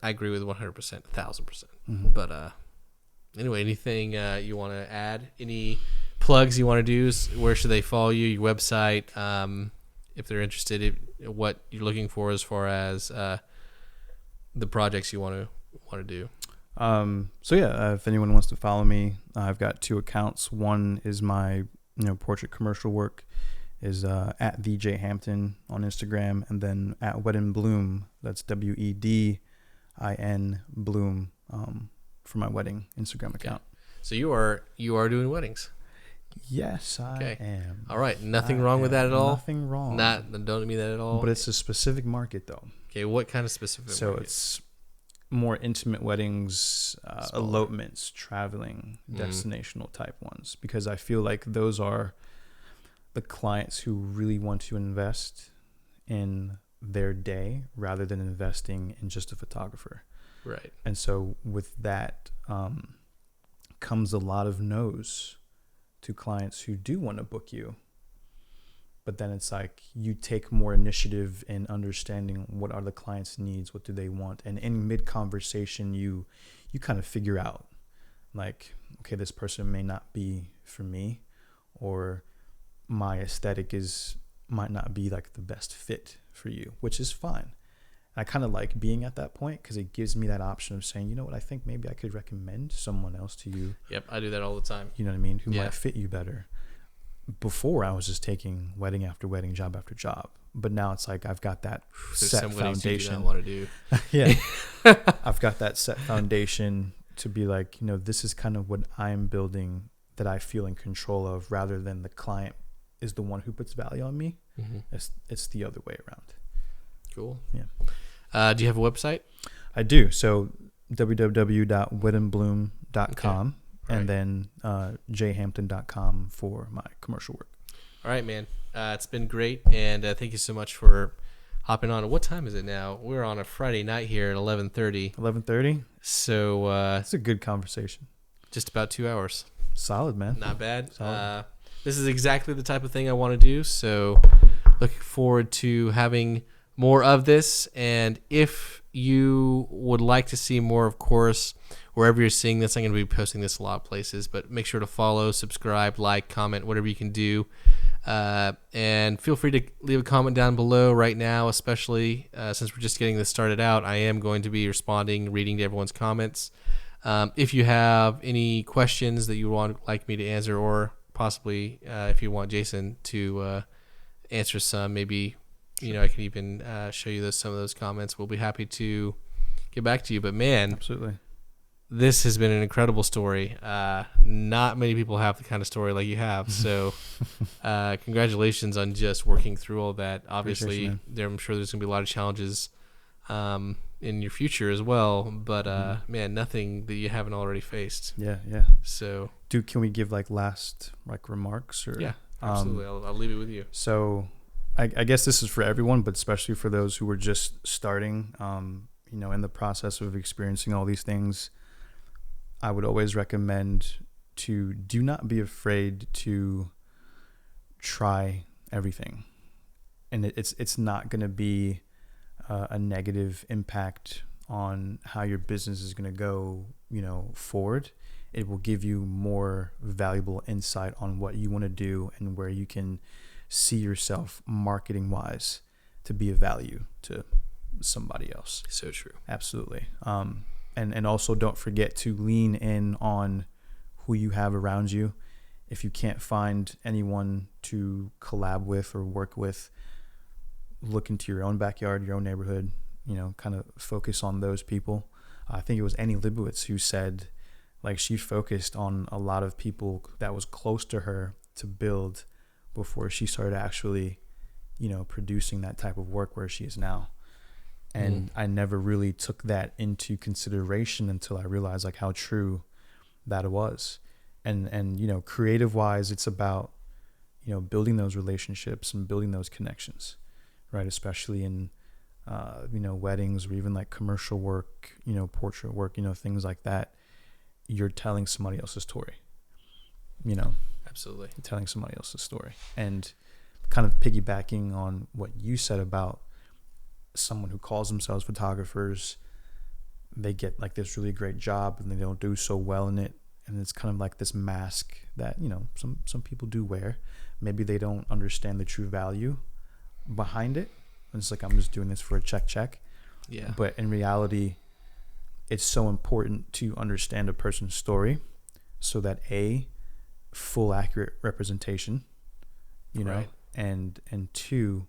agree with 100%, 1,000%. But anyway, anything you want to add? Any plugs you want to do? Where should they follow you? Your website, if they're interested in what you're looking for as far as the projects you want to do. So yeah, if anyone wants to follow me, I've got 2 accounts. One is my, portrait commercial work is, at VJ Hampton on Instagram, and then at Wedin Bloom, that's WEDIN Bloom, for my wedding Instagram account. So you are doing weddings. Yes, I am. All right. Nothing wrong with that at all? Nothing wrong. Don't mean that at all. But it's a specific market though. Okay. What kind of specific market? It's more intimate weddings, elopements, traveling, destinational type ones, because I feel like those are the clients who really want to invest in their day rather than investing in just a photographer. Right. And so with that comes a lot of no's to clients who do want to book you. But then it's like you take more initiative in understanding what are the client's needs, what do they want. And in mid-conversation, you kind of figure out like, okay, this person may not be for me, or my aesthetic might not be like the best fit for you, which is fine. I kind of like being at that point because it gives me that option of saying, you know what, I think maybe I could recommend someone else to you. Yep, I do that all the time. You know what I mean? Who might fit you better. Before I was just taking wedding after wedding, job after job. But now it's like I've got that set foundation. I want to do. Yeah. I've got that set foundation to be like, this is kind of what I'm building that I feel in control of, rather than the client is the one who puts value on me. It's the other way around. Cool. Yeah. Do you have a website? I do. So www.wedinbloom.com. Okay. And then jhampton.com for my commercial work. All right, man. It's been great, and thank you so much for hopping on. What time is it now? We're on a Friday night here at 11:30. 11:30. So That's a good conversation. just about 2 hours. Solid, man. Not bad. Solid. This is exactly the type of thing I want to do. So looking forward to having more of this. And if you would like to see more, of course, wherever you're seeing this, I'm going to be posting this a lot of places. But make sure to follow, subscribe, like, comment, whatever you can do. And feel free to leave a comment down below right now, especially since we're just getting this started out. I am going to be responding, reading to everyone's comments. If you have any questions that you want like me to answer, or possibly if you want Jason to answer some, maybe I can even show you some of those comments. We'll be happy to get back to you. But man, Absolutely. this has been an incredible story. Not many people have the kind of story like you have. So congratulations on just working through all that. Obviously, I'm sure there's going to be a lot of challenges in your future as well. But man, nothing that you haven't already faced. Yeah. So Can we give last remarks? Or yeah, absolutely. I'll leave it with you. So I guess this is for everyone, but especially for those who were just starting, in the process of experiencing all these things. I would always recommend to do not be afraid to try everything. And it's not going to be a negative impact on how your business is going to go, forward. It will give you more valuable insight on what you want to do and where you can see yourself marketing wise to be of value to somebody else. So true. Absolutely. And also don't forget to lean in on who you have around you. If you can't find anyone to collab with or work with, look into your own backyard, your own neighborhood, kind of focus on those people. I think it was Annie Leibovitz who said she focused on a lot of people that was close to her to build before she started actually, producing that type of work where she is now. And I never really took that into consideration until I realized how true that was. And creative wise, it's about, building those relationships and building those connections, right? Especially in, weddings or even commercial work, portrait work, things like that. You're telling somebody else's story, Absolutely. You're telling somebody else's story. And kind of piggybacking on what you said about someone who calls themselves photographers, they get this really great job and they don't do so well in it, and it's kind of this mask that some people do wear. Maybe they don't understand the true value behind it. It's I'm just doing this for a check. Yeah. But in reality, it's so important to understand a person's story so that full accurate representation, Right. and two,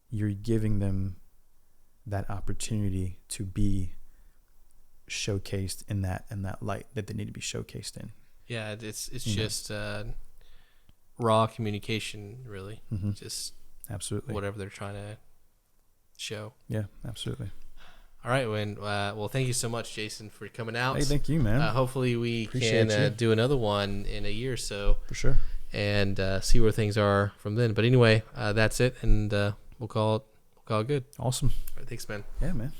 you're giving them that opportunity to be showcased in that light that they need to be showcased in. Yeah, it's just raw communication, really. Mm-hmm. Just absolutely whatever they're trying to show. Yeah, absolutely. All right, well, thank you so much, Jason, for coming out. Hey, thank you, man. Hopefully we Appreciate can you. do another one in a year or so. For sure. And see where things are from then. But anyway, that's it, and we'll call it good. Awesome. All right, thanks, man. Yeah, man.